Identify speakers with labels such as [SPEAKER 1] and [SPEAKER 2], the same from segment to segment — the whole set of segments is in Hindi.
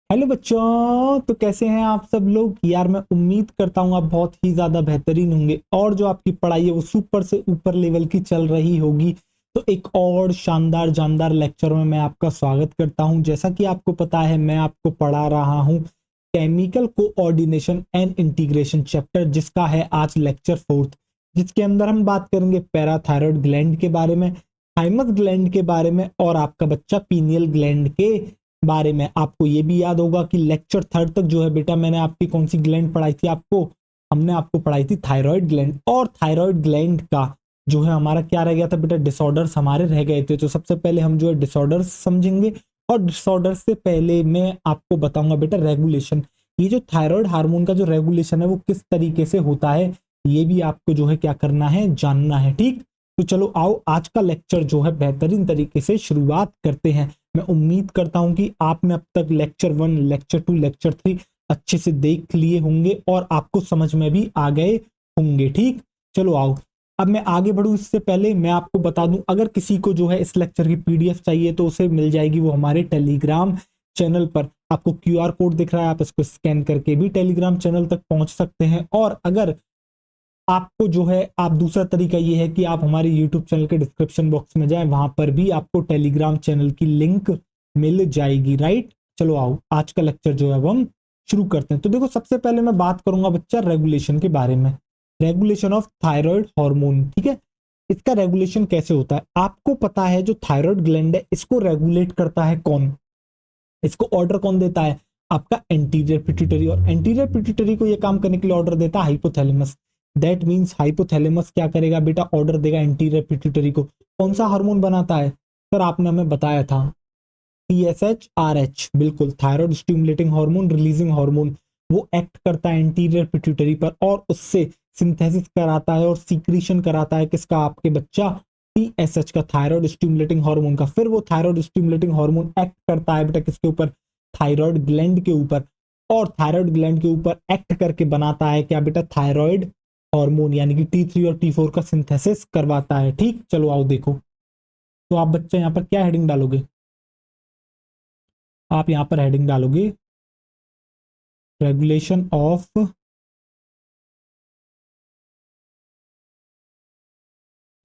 [SPEAKER 1] हेलो बच्चों, तो कैसे हैं आप सब लोग। यार मैं उम्मीद करता हूँ आप बहुत ही ज्यादा बेहतरीन होंगे और जो आपकी पढ़ाई है वो सुपर से ऊपर लेवल की चल रही होगी। तो एक और शानदार जानदार लेक्चर में मैं आपका स्वागत करता हूँ। जैसा कि आपको पता है मैं आपको पढ़ा रहा हूँ chemical coordination and integration chapter, जिसका है आज लेक्चर फोर्थ, जिसके अंदर हम बात करेंगे पैराथायरॉयड ग्लैंड के बारे में, थाइमस ग्लैंड के बारे में और आपका बच्चा पीनियल ग्लैंड के बारे में। आपको ये भी याद होगा कि लेक्चर थर्ड तक जो है बेटा मैंने आपकी कौन सी ग्लैंड पढ़ाई थी, आपको हमने आपको पढ़ाई थी थायराइड ग्लैंड। और थायराइड ग्लैंड का जो है हमारा क्या रह गया था बेटा, डिसऑर्डर्स हमारे रह गए थे। तो सबसे पहले हम जो है डिसऑर्डर्स समझेंगे और डिसऑर्डर्स से पहले मैं आपको बताऊंगा बेटा रेगुलेशन। ये जो थायराइड हार्मोन का जो रेगुलेशन है वो किस तरीके से होता है, ये भी आपको जो है क्या करना है, जानना है। ठीक, तो चलो आओ आज का लेक्चर जो है बेहतरीन तरीके से शुरुआत करते हैं। मैं उम्मीद करता हूं कि आपने अब तक लेक्चर 1, लेक्चर 2, लेक्चर 3 अच्छे से देख लिए होंगे और आपको समझ में भी आ गए होंगे। ठीक, चलो आओ अब मैं आगे बढ़ूं इससे पहले मैं आपको बता दूं, अगर किसी को जो है इस लेक्चर की पीडीएफ चाहिए तो उसे मिल जाएगी वो हमारे टेलीग्राम चैनल पर। आपको क्यूआर कोड दिख रहा है, आप इसको स्कैन करके भी टेलीग्राम चैनल तक पहुंच सकते हैं। और अगर आपको जो है आप दूसरा तरीका ये है कि आप हमारे यूट्यूब चैनल के डिस्क्रिप्शन बॉक्स में जाएं, वहां पर भी आपको टेलीग्राम चैनल की लिंक मिल जाएगी। राइट, चलो आओ आज का लेक्चर जो है वो हम शुरू करते हैं। तो देखो सबसे पहले मैं बात करूंगा बच्चा रेगुलेशन के बारे में, रेगुलेशन ऑफ थायराइड हार्मोन। ठीक है, इसका रेगुलेशन कैसे होता है आपको पता है। जो थायराइड ग्लैंड है इसको रेगुलेट करता है कौन, इसको ऑर्डर कौन देता है, आपका एंटीरियर पिट्यूटरी। और एंटीरियर पिट्यूटरी को यह काम करने के लिए ऑर्डर देता है हाइपोथैलेमस। दैट मींस हाइपोथैलेमस क्या करेगा बेटा, ऑर्डर देगा एंटीरियर पिट्यूटरी को। कौन सा हार्मोन बनाता है सर, आपने हमें बताया था टीएसएच आरएच, बिल्कुल thyroid stimulating hormone, releasing hormone. वो एक्ट करता है एंटीरियर पिट्यूटरी पर और उससे सिंथेसिस कराता है और सीक्रीशन कराता है किसका, आपके बच्चा टीएसएच का, थायराइड स्टिमुलेटिंग हार्मोन का। फिर वो थायराइड स्टिमुलेटिंग हार्मोन एक्ट करता है बेटा किसके ऊपर, थायराइड ग्लैंड के ऊपर। और थायराइड ग्लैंड के ऊपर एक्ट करके बनाता है क्या बेटा, थायराइड हार्मोन, यानी कि T3 और T4 का सिंथेसिस करवाता है। ठीक, चलो आओ देखो। तो आप बच्चे यहाँ पर क्या हेडिंग डालोगे, आप यहाँ पर हेडिंग डालोगे regulation of,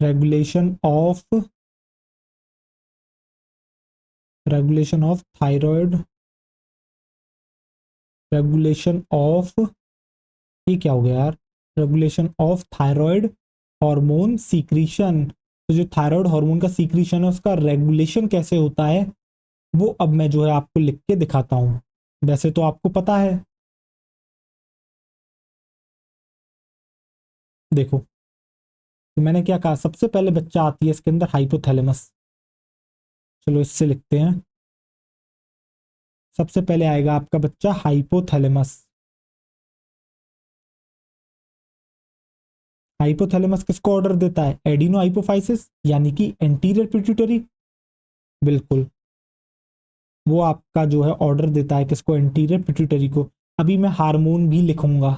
[SPEAKER 1] regulation of, regulation of thyroid, regulation of, ये क्या हो गया यार, regulation of thyroid hormone secretion. तो जो थायराइड हार्मोन का सीक्रीशन है उसका रेगुलेशन कैसे होता है वो अब मैं जो है आपको लिख के दिखाता हूं। वैसे तो आपको पता है, देखो तो मैंने क्या कहा, सबसे पहले बच्चा आती है इसके अंदर हाइपोथैलेमस। चलो इससे लिखते हैं, सबसे पहले आएगा आपका बच्चा हाइपोथैलेमस। हाइपोथैलेमस किसको ऑर्डर देता है, एडिनो हाइपोफाइसिस यानी कि एंटीरियर पिट्यूटरी, बिल्कुल वो आपका जो है ऑर्डर देता है किसको, एंटीरियर पिट्यूटरी को। अभी मैं हार्मोन भी लिखूंगा।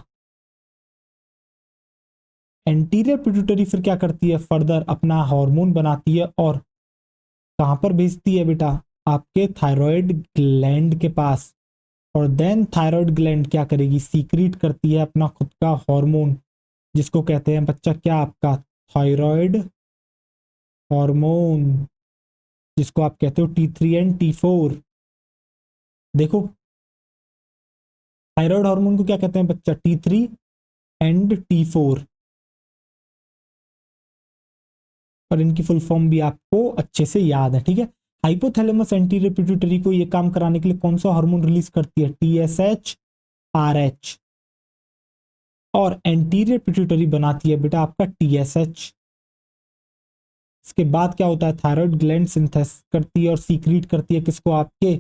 [SPEAKER 1] एंटीरियर पिट्यूटरी फिर क्या करती है, फर्दर अपना हार्मोन बनाती है और कहां पर भेजती है बेटा, आपके थायराइड ग्लैंड के पास। और देन थायराइड ग्लैंड क्या करेगी, सीक्रेट करती है अपना खुद का हार्मोन, जिसको कहते हैं बच्चा क्या, आपका थायराइड हार्मोन, जिसको आप कहते हो T3 एंड T4। देखो थायराइड हार्मोन को क्या कहते हैं बच्चा, T3 एंड T4। और इनकी फुल फॉर्म भी आपको अच्छे से याद है। ठीक है, हाइपोथैलेमस एंटीरियर पिट्यूटरी को ये काम कराने के लिए कौन सा हार्मोन रिलीज करती है, TSH RH। और एंटीरियर पिट्यूटरी बनाती है बेटा आपका TSH। इसके बाद क्या होता है, थायराइड ग्लैंड सिंथेस करती है और सीक्रेट करती है किसको, आपके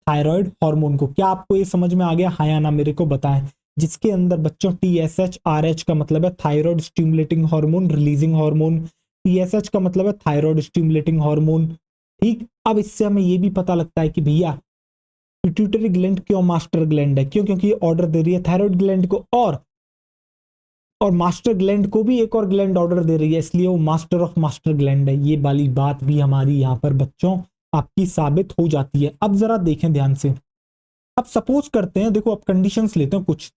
[SPEAKER 1] थायराइड हार्मोन को। क्या आपको ये समझ में आ गया, हाँ या ना मेरे को बताएं। जिसके अंदर बच्चों TSH RH का मतलब है thyroid stimulating hormone, releasing hormone. TSH का मतलब है थायराइड स्टिमुलेटिंग हार्मोन। ठीक, अब इससे हमें ये भी पता लगता है कि भैया पिट्यूटरी ग्लैंड क्यों मास्टर ग्लैंड है, क्यों, क्योंकि ये ऑर्डर दे रही है थायराइड ग्लैंड को और मास्टर ग्लैंड को भी एक और ग्लैंड ऑर्डर दे रही है, इसलिए वो मास्टर ऑफ मास्टर ग्लैंड है। ये वाली बात भी हमारी यहाँ पर बच्चों आपकी साबित हो जाती है। अब जरा देखें ध्यान से, अब सपोज करते हैं, देखो अब कंडीशंस लेते हैं कुछ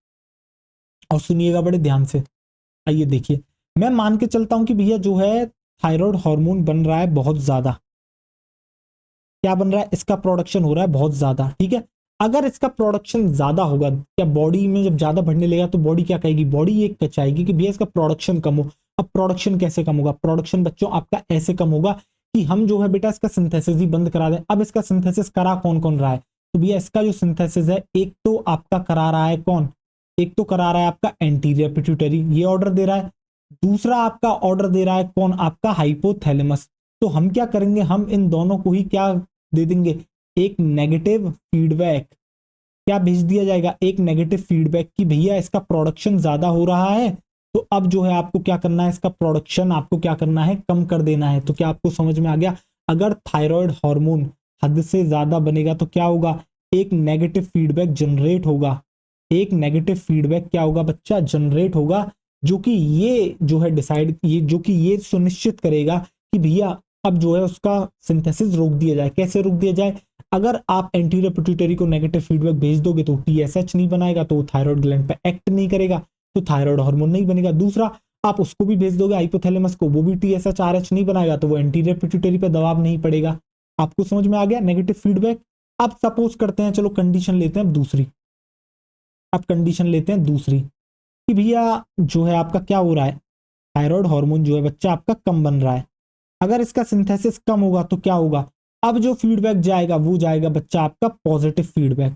[SPEAKER 1] और सुनिएगा बड़े ध्यान से। आइए देखिए, मैं मान के चलता हूं कि भैया जो है थायराइड हार्मोन बन रहा है बहुत ज्यादा। क्या बन रहा है? इसका प्रोडक्शन हो रहा है बहुत ज्यादा, ठीक है। अगर इसका प्रोडक्शन ज्यादा होगा, क्या बॉडी में जब ज्यादा बढ़ने लगेगा तो बॉडी क्या कहेगी? बॉडी ये चाहेगी कि भैया इसका प्रोडक्शन कम हो। अब प्रोडक्शन कैसे कम होगा? प्रोडक्शन बच्चों आपका ऐसे कम होगा कि हम जो है बेटा इसका सिंथेसिस ही बंद करा दें। अब इसका सिंथेसिस करा कौन कौन रहा है? तो भैया इसका जो सिंथेसिस है, एक तो आपका करा रहा है कौन? एक तो करा रहा है आपका एंटीरियर पिट्यूटरी, ये ऑर्डर दे रहा है। दूसरा आपका ऑर्डर दे रहा है कौन? आपका हाइपोथैलेमस। तो हम क्या करेंगे, हम इन दोनों को ही क्या दे देंगे? एक नेगेटिव फीडबैक। क्या भेज दिया जाएगा? एक नेगेटिव फीडबैक कि भैया इसका प्रोडक्शन ज्यादा हो रहा है, तो अब जो है आपको क्या करना है? इसका प्रोडक्शन आपको क्या करना है? कम कर देना है। तो क्या आपको समझ में आ गया? अगर थायराइड हार्मोन हद से ज्यादा बनेगा तो क्या होगा? एक नेगेटिव फीडबैक जनरेट होगा। एक नेगेटिव फीडबैक क्या होगा बच्चा? जनरेट होगा, जो कि ये जो है डिसाइड, ये जो कि ये सुनिश्चित करेगा कि भैया अब जो है उसका सिंथेसिस रोक दिया जाए। कैसे रोक दिया जाए? अगर आप एंटीरियर पिट्यूटरी को नेगेटिव फीडबैक भेज दोगे तो टीएसएच नहीं बनाएगा, तो थायराइड ग्लैंड पे एक्ट नहीं करेगा, तो थायराइड हार्मोन नहीं बनेगा। दूसरा, आप उसको भी भेज दोगे हाइपोथैलेमस को, वो भी टीएसएच आरएच नहीं बनाएगा, तो वो एंटीरियर पिट्यूटरी पे दबाव नहीं पड़ेगा। आपको समझ में आ गया नेगेटिव फीडबैक? अब सपोज करते हैं, चलो कंडीशन लेते हैं दूसरी। अब कंडीशन लेते हैं दूसरी कि भैया जो है आपका क्या हो रहा है? थायराइड हार्मोन जो है बच्चा आपका कम बन रहा है। अगर इसका सिंथेसिस कम होगा तो क्या होगा? अब जो फीडबैक जाएगा वो जाएगा बच्चा आपका पॉजिटिव फीडबैक।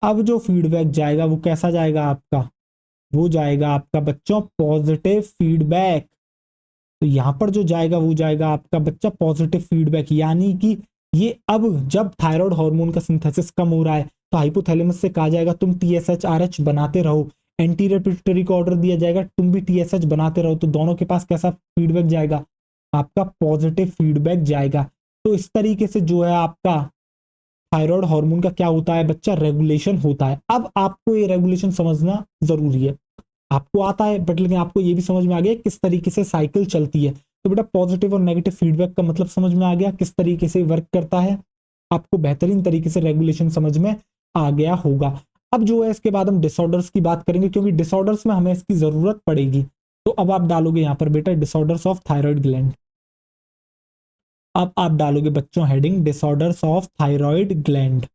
[SPEAKER 1] अब जो फीडबैक जाएगा वो कैसा जाएगा आपका? वो जाएगा आपका बच्चों पॉजिटिव फीडबैक। तो यहां पर जो जाएगा वो जाएगा आपका बच्चा पॉजिटिव फीडबैक, यानी कि ये अब जब थायराइड हार्मोन का सिंथेसिस कम हो रहा है तो हाइपोथैलेमस से कहा जाएगा तुम टीएसएच आरएच बनाते रहो। एंटीरियर पिट्यूटरी को ऑर्डर दिया जाएगा तुम भी टीएसएच बनाते रहो। तो दोनों के पास कैसा फीडबैक जाएगा? आपका पॉजिटिव फीडबैक जाएगा। तो इस तरीके से जो है आपका थायराइड हार्मोन का क्या होता है बच्चा? रेगुलेशन होता है। अब आपको ये रेगुलेशन समझना जरूरी है। आपको आता है बट लेकिन आपको ये भी समझ में आ गया किस तरीके से साइकिल चलती है। तो बेटा पॉजिटिव और नेगेटिव फीडबैक का मतलब समझ में आ गया, किस तरीके से वर्क करता है। आपको बेहतरीन तरीके से रेगुलेशन समझ में आ गया होगा। अब जो है इसके बाद हम डिसऑर्डर्स की बात करेंगे, क्योंकि डिसऑर्डर्स में हमें इसकी जरूरत पड़ेगी। तो अब आप डालोगे यहां पर बेटा डिसऑर्डर्स ऑफ थायराइड ग्लैंड। अब आप डालोगे बच्चों heading disorders of thyroid gland.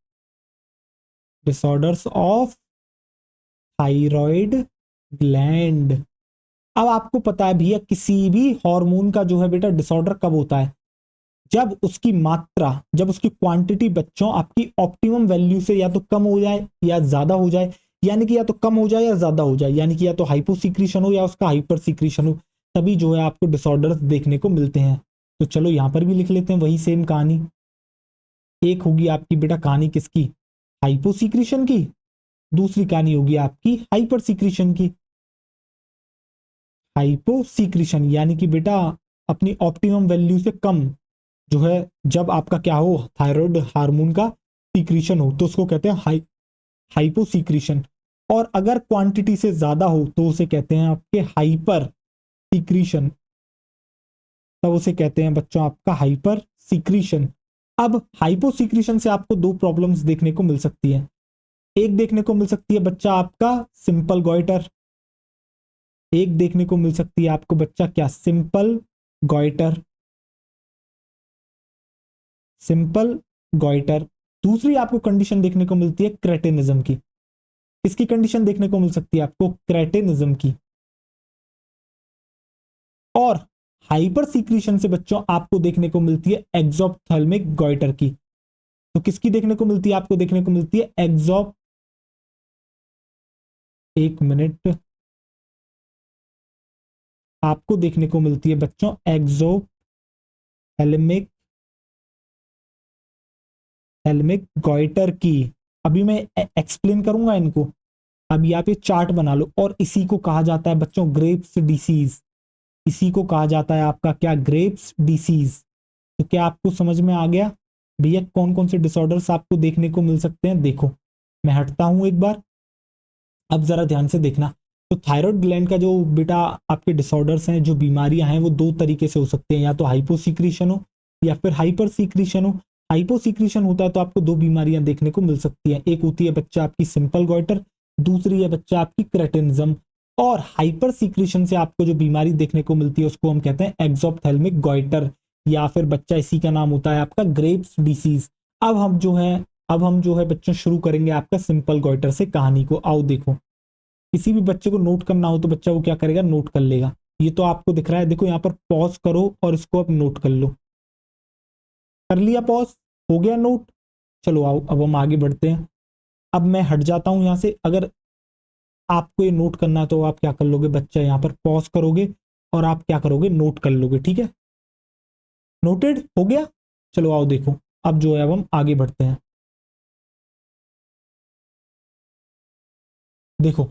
[SPEAKER 1] Disorders of thyroid gland. अब आपको पता है भैया किसी भी हार्मोन का जो है बेटा डिसऑर्डर कब होता है? जब उसकी मात्रा, जब उसकी क्वांटिटी बच्चों आपकी ऑप्टिमम वैल्यू से या तो कम हो जाए या ज्यादा हो जाए। यानी कि या तो कम हो जाए या ज्यादा हो जाए, यानी कि या तो हाइपोसीक्रीशन हो या उसका हाइपर सीक्रीशन हो, तभी जो है आपको डिसऑर्डर्स देखने को मिलते हैं। तो चलो यहां पर भी लिख लेते हैं वही सेम कहानी। एक होगी आपकी बेटा कहानी किसकी? हाइपोसीक्रीशन की। दूसरी कहानी होगी आपकी हाइपर सीक्रीशन की। हाइपोसीक्रीशन यानी कि बेटा अपनी ऑप्टिमम वैल्यू से कम जो है, जब आपका क्या हो थायराइड हार्मोन का सीक्रीशन हो तो उसको कहते हैं हाइपोसीक्रीशन। और अगर क्वांटिटी से ज्यादा हो तो उसे कहते हैं आपके हाइपर सीक्रीशन। तब उसे कहते हैं बच्चों आपका हाइपर सीक्रीशन। अब हाइपोसीक्रीशन से आपको दो प्रॉब्लम्स देखने को मिल सकती है। एक देखने को मिल सकती है बच्चा आपका सिंपल गॉइटर। एक देखने को मिल सकती है आपको बच्चा क्या? Simple goitre. Simple goitre. दूसरी आपको कंडीशन देखने को मिलती है क्रेटिनिज्म की। इसकी कंडीशन देखने को मिल सकती है आपको क्रेटिनिज्म की। और हाइपर सीक्रीशन से बच्चों आपको देखने को मिलती है एक्सोप्थेल्मिक गॉइटर की। तो किसकी देखने को मिलती है? आपको देखने को मिलती है एक मिनट, आपको देखने को मिलती है बच्चों एक्सोथैलेमिक गॉइटर की। अभी मैं एक्सप्लेन करूंगा इनको। अभी आप ये चार्ट बना लो। और इसी को कहा जाता है बच्चों ग्रेव्स डिसीज। इसी को कहा जाता है आपका क्या? Graves disease. तो क्या आपको समझ में आ गया भैया कौन कौन से डिसऑर्डर्स आपको देखने को मिल सकते हैं? देखो मैं हटता हूं एक बार, अब जरा ध्यान से देखना। तो थायराइड ग्लैंड का जो बेटा आपके डिसऑर्डर्स हैं, जो बीमारियां हैं, वो दो तरीके से हो सकते हैं, या तो हाइपोसीक्रीशन हो या फिर हाइपर सीक्रीशन हो। हाइपो सीक्रेशन होता है तो आपको दो बीमारियां देखने को मिल सकती हैं, एक होती है बच्चा आपकी सिंपल गॉइटर, दूसरी है बच्चा आपकी क्रेटिनिज्म। और हाइपर सीक्रेशन से आपको जो बीमारी देखने को मिलती है उसको हम कहते हैं एक्सोप्थेल्मिक गॉइटर, या फिर बच्चा इसी का नाम होता है आपका ग्रेव्स डिसीज। अब हम जो है बच्चों शुरू करेंगे आपका सिंपल गॉइटर से कहानी को। आओ देखो, किसी भी बच्चे को नोट करना हो तो बच्चा वो क्या करेगा, नोट कर लेगा। ये तो आपको दिख रहा है, देखो यहाँ पर पॉज करो और इसको अब नोट कर लो। कर लिया पॉज, हो गया नोट। चलो आओ अब हम आगे बढ़ते हैं। अब मैं हट जाता हूं यहां से। अगर आपको ये नोट करना है तो आप क्या कर लोगे बच्चा, यहाँ पर पॉज करोगे और आप क्या करोगे, नोट कर लोगे। ठीक है, नोटेड हो गया। चलो आओ देखो, अब जो है अब हम आगे बढ़ते हैं। देखो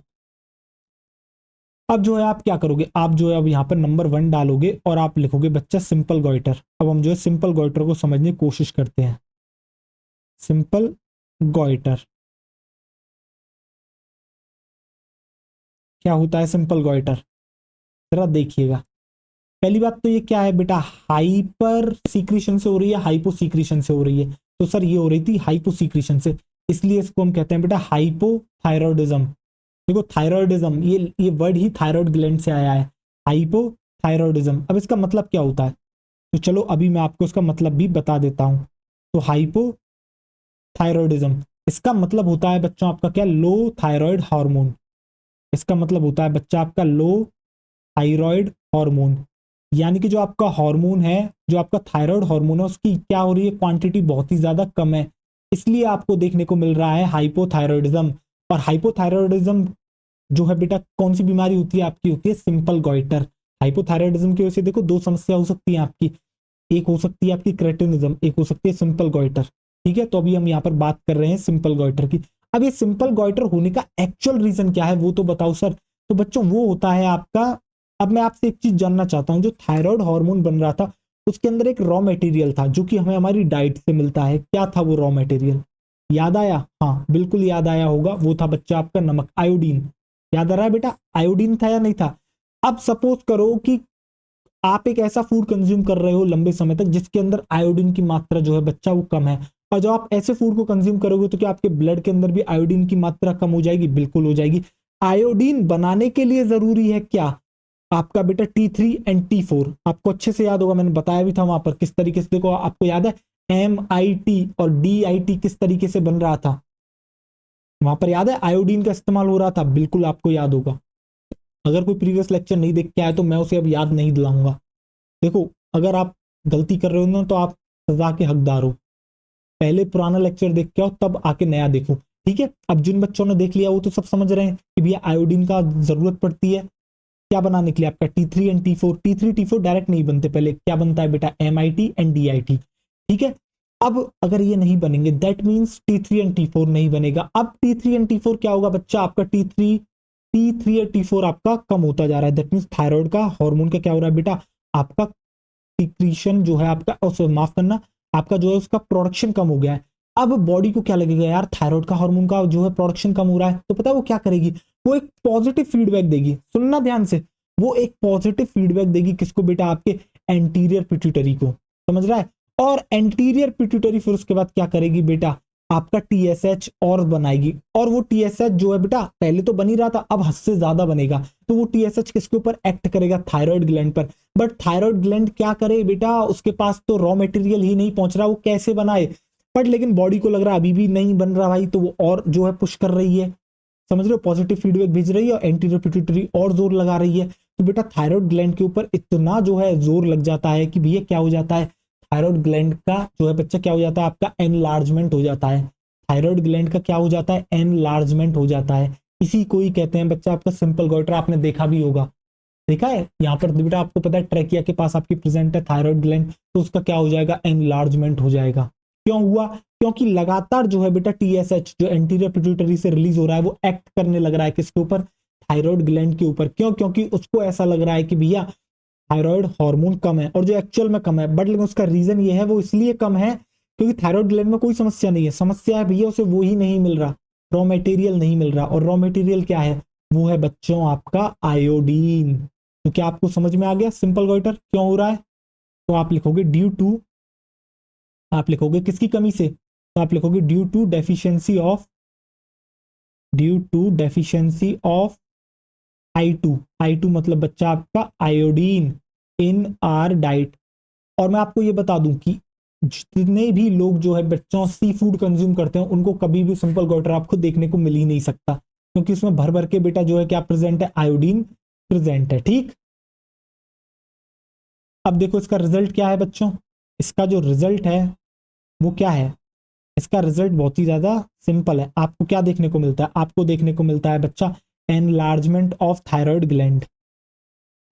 [SPEAKER 1] अब जो है आप क्या करोगे, आप जो है अब यहाँ पर नंबर 1 डालोगे और आप लिखोगे बच्चा सिंपल गॉइटर। अब हम जो है सिंपल गॉइटर को समझने की कोशिश करते हैं। सिंपल गॉइटर क्या होता है, सिंपल गॉइटर जरा देखिएगा। पहली बात तो ये क्या है बेटा, हाइपर सीक्रेशन से हो रही है, हाइपो सीक्रेशन से हो रही है। तो सर ये हो रही थी हाइपो सीक्रेशन से, इसलिए इसको हम कहते हैं बेटा हाइपोथायरॉयडिज्म। देखो थायरॉयडिज्म, ये वर्ड ही थायरॉयड ग्लैंड से आया है, हाइपोथायरॉयडिज्म। अब इसका मतलब क्या होता है, तो चलो अभी मैं आपको इसका मतलब भी बता देता हूं। तो हाइपोथायरॉयडिज्म इसका मतलब होता है बच्चों आपका क्या, लो थायराइड हार्मोन। इसका मतलब होता है बच्चा आपका लो थायराइड हार्मोन, यानी कि जो आपका हार्मोन है, जो आपका थायराइड हार्मोन है, उसकी क्या हो रही है, क्वांटिटी बहुत ही ज्यादा कम है, इसलिए आपको देखने को मिल रहा है हाइपोथायरॉयडिज्म। और हाइपोथायरॉयडिज्म जो है बेटा कौन सी बीमारी होती है आपकी, होती है सिंपल गॉइटर। हाइपोथायरॉयडिज्म की वजह से देखो दो समस्या हो सकती है आपकी, एक हो सकती है आपकी क्रेटिनिज्म, एक हो सकती है सिंपल गॉइटर। ठीक है, तो अभी हम यहाँ पर बात कर रहे हैं सिंपल गॉइटर की। अब ये सिंपल गॉइटर होने का एक्चुअल रीजन क्या है वो तो बताओ सर। तो बच्चों वो होता है आपका, अब मैं आपसे एक चीज जानना चाहता हूं, जो थायराइड हार्मोन बन रहा था उसके अंदर एक रॉ मटेरियल था जो कि हमें हमारी डाइट से मिलता है, क्या था वो रॉ मटेरियल, याद आया? हाँ बिल्कुल याद आया होगा, वो था बच्चा आपका नमक, आयोडीन। याद आ रहा है बेटा, आयोडीन था या नहीं था? अब सपोज करो कि आप एक ऐसा फूड कंज्यूम कर रहे हो लंबे समय तक जिसके अंदर आयोडीन की मात्रा जो है बच्चा वो कम है, और जब आप ऐसे फूड को कंज्यूम करोगे तो क्या आपके ब्लड के अंदर भी आयोडीन की मात्रा कम हो जाएगी? बिल्कुल हो जाएगी। आयोडीन बनाने के लिए जरूरी है क्या, आपका बेटा T3 and T4। आपको अच्छे से याद होगा, मैंने बताया भी था वहां पर किस तरीके से, देखो आपको याद है MIT और DIT किस तरीके से बन रहा था, वहां पर याद है आयोडीन का इस्तेमाल हो रहा था, बिल्कुल आपको याद होगा। अगर कोई प्रीवियस लेक्चर नहीं देख के आया तो मैं उसे अब याद नहीं दिलाऊंगा। देखो अगर आप गलती कर रहे हो ना तो आप सजा के हकदार हो, पहले पुराना लेक्चर देख के आओ तब आके नया देखो। ठीक है, अब जिन बच्चों ने देख लिया वो तो सब समझ रहे हैं कि भैया आयोडीन का जरूरत पड़ती है क्या बनाने के लिए, आपका T3 and T4। T3 T4 direct नहीं बनते, पहले क्या बनता है बेटा, MIT and DIT। ठीक है, अब अगर ये नहीं बनेंगे that means T3 and T4 नहीं बनेगा। अब T3 and T4 क्या होगा बच्चा, आपका T3 और T4 आपका कम होता जा रहा है, दैट मीन्स थायराइड का हार्मोन का क्या हो रहा है बेटा, आपका सिक्रीशन जो है आपका, माफ करना, आपका जो है उसका प्रोडक्शन कम हो गया है। अब बॉडी को क्या लगेगा यार, थायराइड का हार्मोन का जो है प्रोडक्शन कम हो रहा है, तो पता है वो क्या करेगी, वो एक पॉजिटिव फीडबैक देगी, सुनना ध्यान से, वो एक पॉजिटिव फीडबैक देगी किसको बेटा, आपके एंटीरियर पिट्यूटरी को, समझ रहा है? और एंटीरियर पिट्यूटरी फिर उसके बाद क्या करेगी बेटा, आपका TSH और बनाएगी, और वो TSH जो है बेटा पहले तो बन ही रहा था, अब हद से ज्यादा बनेगा। तो वो TSH किसके ऊपर एक्ट करेगा, थायराइड ग्लैंड पर। बट थायराइड ग्लैंड क्या करे बेटा, उसके पास तो रॉ मटेरियल ही नहीं पहुंच रहा, वो कैसे बनाए, बट लेकिन बॉडी को लग रहा है अभी भी नहीं बन रहा भाई, तो वो और जो है पुश कर रही है, समझ रहे हो, पॉजिटिव फीडबैक भेज रही है और एंटीरियर पिट्यूटरी और जोर लगा रही है। तो बेटा थायराइड ग्लैंड के ऊपर इतना जो है जोर लग जाता है कि भैया क्या हो जाता है, थायराइड ग्लैंड का जो है बच्चा क्या हो जाता है, आपका एनलार्जमेंट हो जाता है। थायराइड ग्लैंड का क्या हो जाता है, एनलार्जमेंट हो जाता है। इसी को ही कहते हैं बच्चा आपका सिंपल गॉइटर, आपने देखा भी होगा, देखा है यहाँ पर बेटा, आपको पता है ट्रैकिया के पास आपकी प्रेजेंट है थायराइड ग्लैंड, तो उसका क्या हो जाएगा, एनलार्जमेंट हो जाएगा। क्यों हुआ, क्योंकि लगातार जो है बेटा TSH जो एंटीरियर पिट्यूटरी से रिलीज हो रहा है वो एक्ट करने लग रहा है किसके ऊपर, थायराइड ग्लैंड के ऊपर। क्यों, क्योंकि उसको ऐसा लग रहा है कि भैया थायराइड हार्मोन कम है, और जो एक्चुअल में कम है, बट लेकिन उसका रीजन ये है वो इसलिए कम है क्योंकि थायराइड ग्लैंड में कोई समस्या नहीं है, समस्या है भैया उसे वो ही नहीं मिल रहा, रॉ मटेरियल नहीं मिल रहा, और रॉ मटेरियल क्या है, वो है बच्चों आपका आयोडीन। तो क्या आपको समझ में आ गया सिंपल गॉइटर क्यों हो रहा है? तो आप लिखोगे ड्यू टू आप लिखोगे किसकी कमी से, तो आप लिखोगे due to deficiency of I2। I2 मतलब बच्चा आपका आयोडीन इन आर डाइट। और मैं आपको ये बता दूं कि जितने भी लोग जो है बच्चों सी फूड कंज्यूम करते हैं उनको कभी भी सिंपल वाटर आपको देखने को मिल ही नहीं सकता, क्योंकि उसमें भर भर के बेटा जो है क्या प्रेजेंट है, आयोडीन प्रेजेंट है। ठीक, अब देखो इसका रिजल्ट क्या है बच्चों, इसका जो रिजल्ट है वो क्या है, इसका रिजल्ट बहुत ही ज्यादा सिंपल है। आपको क्या देखने को मिलता है, आपको देखने को मिलता है बच्चा एनलार्जमेंट ऑफ थायराइड ग्लैंड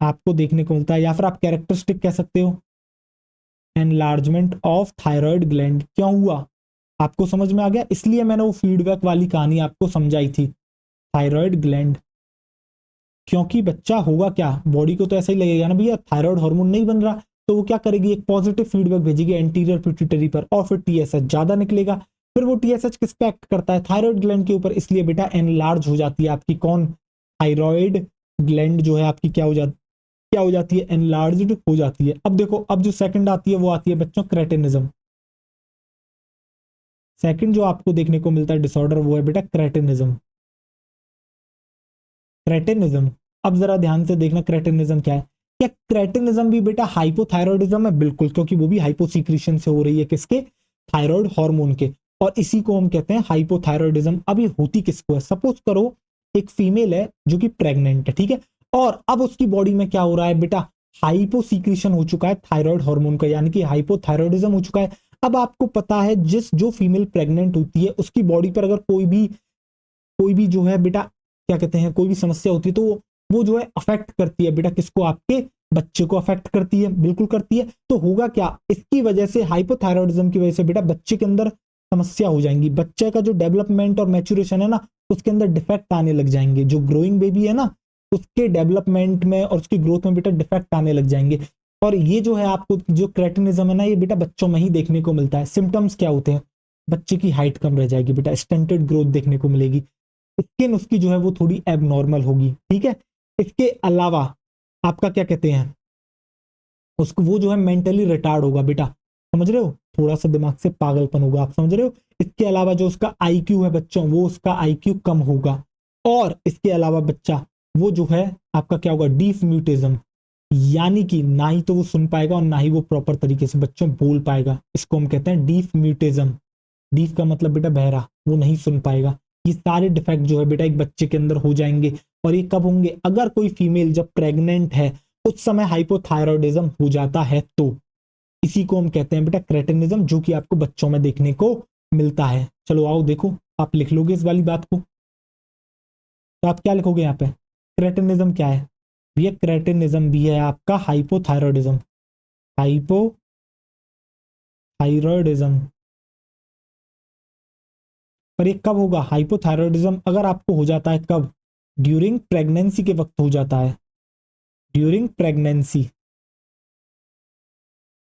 [SPEAKER 1] आपको देखने को मिलता है, या फिर आप कैरेक्टरिस्टिक कह सकते हो एनलार्जमेंट ऑफ थायराइड ग्लैंड। क्यों हुआ आपको समझ में आ गया, इसलिए मैंने वो फीडबैक वाली कहानी आपको समझाई थी। थायराइड ग्लैंड, क्योंकि बच्चा होगा क्या, बॉडी को तो ऐसा ही लगेगा ना भैया थायराइड हार्मोन नहीं बन रहा, तो वो क्या करेगी, एक पॉजिटिव फीडबैक भेजेगी एंटीरियर पिट्यूटरी पर, और फिर टीएसएच ज्यादा निकलेगा। फिर वो टीएसएच किस पे एक्ट करता है, थायराइड ग्लैंड के ऊपर, इसलिए बेटा एनलार्ज हो जाती है आपकी कौन, थायराइड ग्लैंड जो है आपकी क्या हो जाती है, एनलार्ज्ड हो जाती है। अब देखो, अब जो सेकंड आती है वो आती है बच्चों क्रेटिनिज्म। सेकंड जो आपको देखने को मिलता है डिसऑर्डर वो है बेटा क्रेटिनिज्म। क्रेटिनिज्म, अब जरा ध्यान से देखना क्रेटिनिज्म क्या है। क्या क्रेटिनिज्म भी बेटा हाइपोथायरॉयडिज्म है, बिल्कुल, क्योंकि वो भी हाइपोसीक्रेशन से हो रही है किसके, थायराइड हार्मोन के, और इसी को हम कहते हैं हाइपोथायरॉयडिज्म। अब ये होती किसको है, सपोज करो एक फीमेल है जो कि प्रेग्नेंट है, ठीक है, और अब उसकी बॉडी में क्या हो रहा है बेटा, हाइपोसीक्रेशन हो चुका है थायराइड हार्मोन का, यानी कि हाइपोथायरॉयडिज्म हो चुका है। अब आपको पता है जिस जो फीमेल प्रेग्नेंट होती है उसकी बॉडी पर अगर कोई भी जो है बेटा क्या कहते हैं, कोई भी समस्या होती है तो वो जो है अफेक्ट करती है बेटा किसको, आपके बच्चे को अफेक्ट करती है, बिल्कुल करती है। तो होगा क्या, इसकी वजह से हाइपोथायरॉयडिज्म की वजह से बेटा बच्चे के अंदर समस्या हो जाएंगी, बच्चे का जो डेवलपमेंट और मैच्योरेशन है ना उसके अंदर डिफेक्ट आने लग जाएंगे, जो ग्रोइंग बेबी है ना उसके डेवलपमेंट में और उसकी ग्रोथ में बेटा डिफेक्ट आने लग जाएंगे। और ये जो है आपको जो क्रेटिनिज्म है ना ये बेटा बच्चों में ही देखने को मिलता है। सिम्टम्स क्या होते हैं, बच्चे की हाइट कम रह जाएगी बेटा, स्टंटेड ग्रोथ देखने को मिलेगी, स्किन उसकी जो है वो थोड़ी एबनॉर्मल होगी, ठीक है। इसके अलावा आपका क्या कहते हैं, उसको वो जो है मेंटली रिटार्ड होगा बेटा, समझ रहे हो, थोड़ा सा दिमाग से पागलपन होगा, आप समझ रहे हो। इसके अलावा जो उसका आईक्यू है बच्चों, वो उसका आईक्यू कम होगा। और इसके अलावा बच्चा वो जो है आपका क्या होगा, डीफ म्यूटिज्म, यानी कि ना ही तो वो सुन पाएगा और ना ही वो प्रॉपर तरीके से बच्चों बोल पाएगा, इसको हम कहते हैं डीफ म्यूटिज्म। डीफ का मतलब बेटा बहरा, वो नहीं सुन पाएगा। ये सारे डिफेक्ट जो है बेटा एक बच्चे के अंदर हो जाएंगे। और ये कब होंगे, अगर कोई फीमेल जब प्रेग्नेंट है उस समय हाइपोथायरॉयडिज्म हो जाता है तो इसी को हम कहते हैं बेटा क्रेटिनिज्म, जो कि आपको बच्चों में देखने को मिलता है। चलो आओ देखो, आप लिख लोगे इस वाली बात को, तो आप क्या लिखोगे यहाँ पे, क्रेटिनिज्म क्या है भैया, क्रेटिनिज्म भी है आपका हाइपोथायरॉयडिज्म। हाइपोथायरॉयडिज्म, पर ये कब होगा, हाइपोथायरॉयडिज्म अगर आपको हो जाता है कब, ड्यूरिंग प्रेगनेंसी के वक्त हो जाता है, ड्यूरिंग प्रेगनेंसी।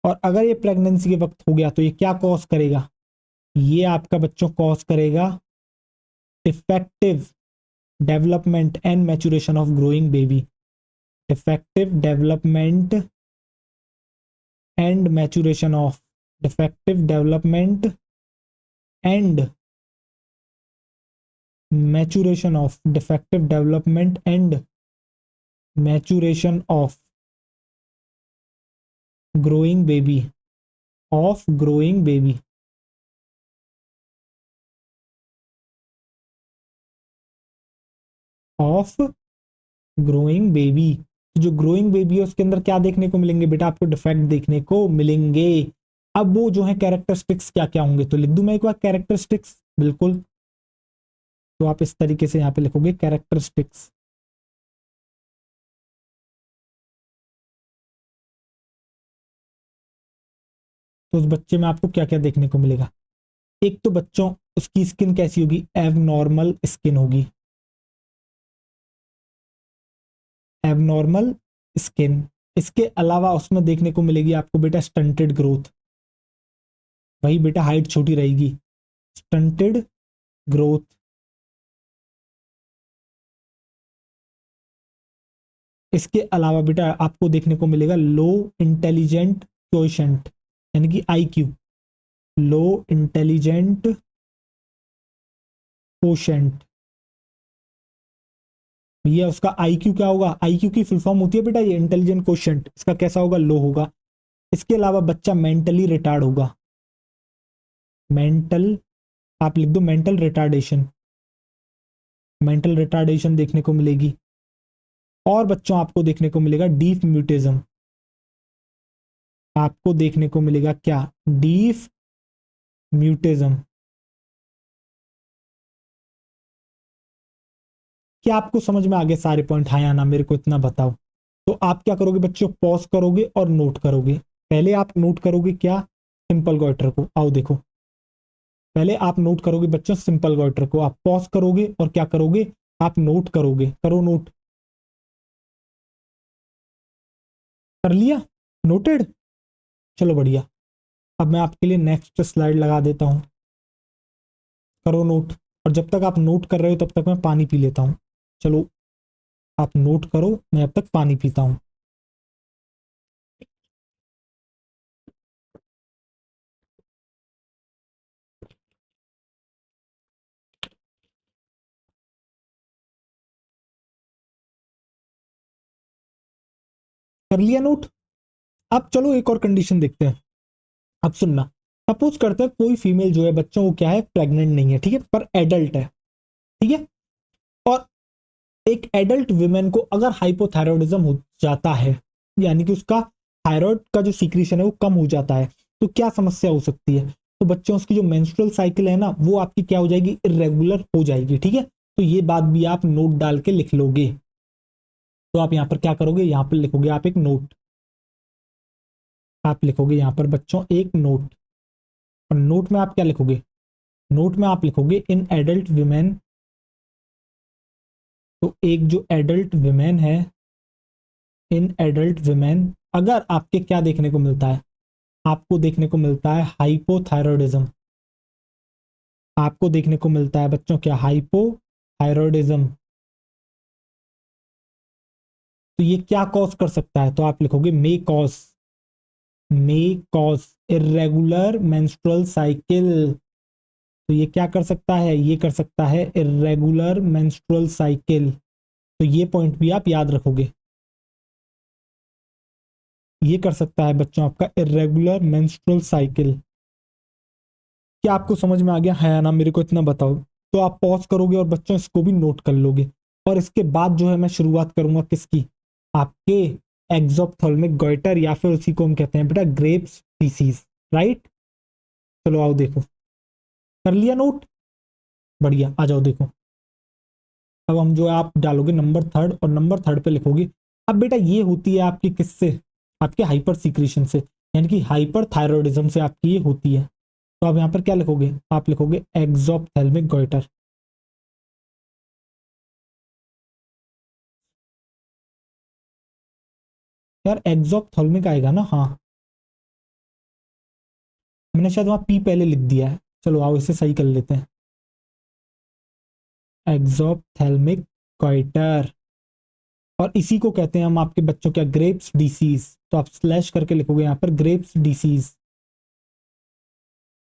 [SPEAKER 1] और अगर ये प्रेगनेंसी के वक्त हो गया तो ये क्या कॉज करेगा, ये आपका बच्चों कॉज करेगा defective development and maturation of growing baby. Defective development and maturation of, defective development and maturation of, defective development and maturation of growing baby, of growing baby. Of growing baby, जो ग्रोइंग बेबी है उसके अंदर क्या देखने को मिलेंगे बेटा, आपको डिफेक्ट देखने को मिलेंगे। अब वो जो है कैरेक्टरिस्टिक्स क्या क्या होंगे, तो लिख दूं मैं एक बार कैरेक्टरिस्टिक्स, बिल्कुल। तो आप इस तरीके से यहाँ पे लिखोगे कैरेक्टरिस्टिक्स। तो उस बच्चे में आपको क्या क्या देखने को मिलेगा, एक तो बच्चों उसकी स्किन कैसी होगी, एबनॉर्मल स्किन होगी, एबनॉर्मल स्किन। इसके अलावा उसमें देखने को मिलेगी आपको बेटा स्टंटेड ग्रोथ, वही बेटा हाइट छोटी रहेगी, स्टंटेड ग्रोथ। इसके अलावा बेटा आपको देखने को मिलेगा लो इंटेलिजेंट क्वोशंट, यानी कि आईक्यू, लो इंटेलिजेंट कोशेंट, भैया उसका आईक्यू क्या होगा, आईक्यू की फुल फॉर्म होती है बेटा ये इंटेलिजेंट कोशेंट, इसका कैसा होगा, लो होगा। इसके अलावा बच्चा मेंटली रिटार्ड होगा, मेंटल, आप लिख दो मेंटल रिटार्डेशन, मेंटल रिटार्डेशन देखने को मिलेगी। और बच्चों आपको देखने को मिलेगा डीफ म्यूटिज्म, आपको देखने को मिलेगा क्या, डीफ म्यूटिज्म। क्या आपको समझ में आ गए सारे पॉइंट, हाँ या ना, मेरे को इतना बताओ। तो आप क्या करोगे बच्चों, पॉज करोगे और नोट करोगे। पहले आप नोट करोगे क्या, सिंपल गॉइटर को, आओ देखो। पहले आप नोट करोगे बच्चों सिंपल गॉइटर को, आप पॉज करोगे और क्या करोगे, आप नोट करोगे, करो नोट, कर लिया, नोटेड, चलो बढ़िया। अब मैं आपके लिए नेक्स्ट स्लाइड लगा देता हूं, करो नोट। और जब तक आप नोट कर रहे हो तब तक मैं पानी पी लेता हूं। चलो आप नोट करो, मैं अब तक पानी पीता हूं। कर लिया नोट। अब चलो एक और कंडीशन देखते हैं। अब सुनना, सपोज करते हैं कोई फीमेल जो है बच्चों वो क्या है, प्रेग्नेंट नहीं है, ठीक है, पर एडल्ट है, ठीक है। और एक एडल्ट वुमेन को अगर हाइपोथायरॉयडिज्म हो जाता है, यानी कि उसका थायराइड का जो सीक्रेशन है वो कम हो जाता है, तो क्या समस्या हो सकती है। तो बच्चों उसकी जो मेंस्ट्रुअल साइकिल है ना वो आपकी क्या हो जाएगी, इरेगुलर हो जाएगी, ठीक है। तो ये बात भी आप नोट डाल के लिख लोगे। तो आप यहां पर क्या करोगे, यहां पर लिखोगे आप एक नोट, आप लिखोगे यहां पर बच्चों एक नोट। और नोट में आप क्या लिखोगे, नोट में आप लिखोगे इन एडल्ट विमेन, तो एक जो एडल्ट विमेन है, इन एडल्ट विमेन, अगर आपके क्या देखने को मिलता है, आपको देखने को मिलता है हाइपोथायरॉयडिज्म, आपको देखने को मिलता है बच्चों क्या, हाइपोथायरॉयडिज्म, तो ये क्या कॉज कर सकता है, तो आप लिखोगे may cause irregular menstrual cycle. तो ये क्या कर सकता है, ये कर सकता है इरेगुलर मेंस्ट्रुअल साइकिल। तो ये पॉइंट भी आप याद रखोगे, ये कर सकता है बच्चों आपका इरेगुलर मेंस्ट्रुअल साइकिल। क्या आपको समझ में आ गया है ना, मेरे को इतना बताओ। तो आप पॉज करोगे और बच्चों इसको भी नोट कर लोगे। और इसके बाद जो है मैं शुरुआत करूंगा किसकी, आपके एक्सोप्थेल्मिक गॉइटर, या फिर उसी को हम कहते हैं बेटा ग्रेव्स डिसीज, राइट। चलो आओ देखो, कर लिया नोट, बढ़िया, आ जाओ देखो। अब हम जो है आप डालोगे नंबर थर्ड, और नंबर थर्ड पे लिखोगे। अब बेटा ये होती है आपकी किससे, आपके हाइपर सीक्रेशन से, यानी कि हाइपर थायरॉयडिज्म से आपकी ये होती है। तो आप यहाँ पर क्या लिखोगे, आप लिखोगे एक्सोप्थेल्मिक गॉइटर। यार एक्सोप्थेल्मिक आएगा ना, हाँ, मैंने शायद वहां पी पहले लिख दिया है, चलो आओ इसे सही कर लेते हैं। एक्सोप्थेल्मिक गॉइटर, और इसी को कहते हैं हम आपके बच्चों क्या, ग्रेप्स डिसीज। तो आप स्लैश करके लिखोगे यहाँ पर ग्रेप्स डिसीज,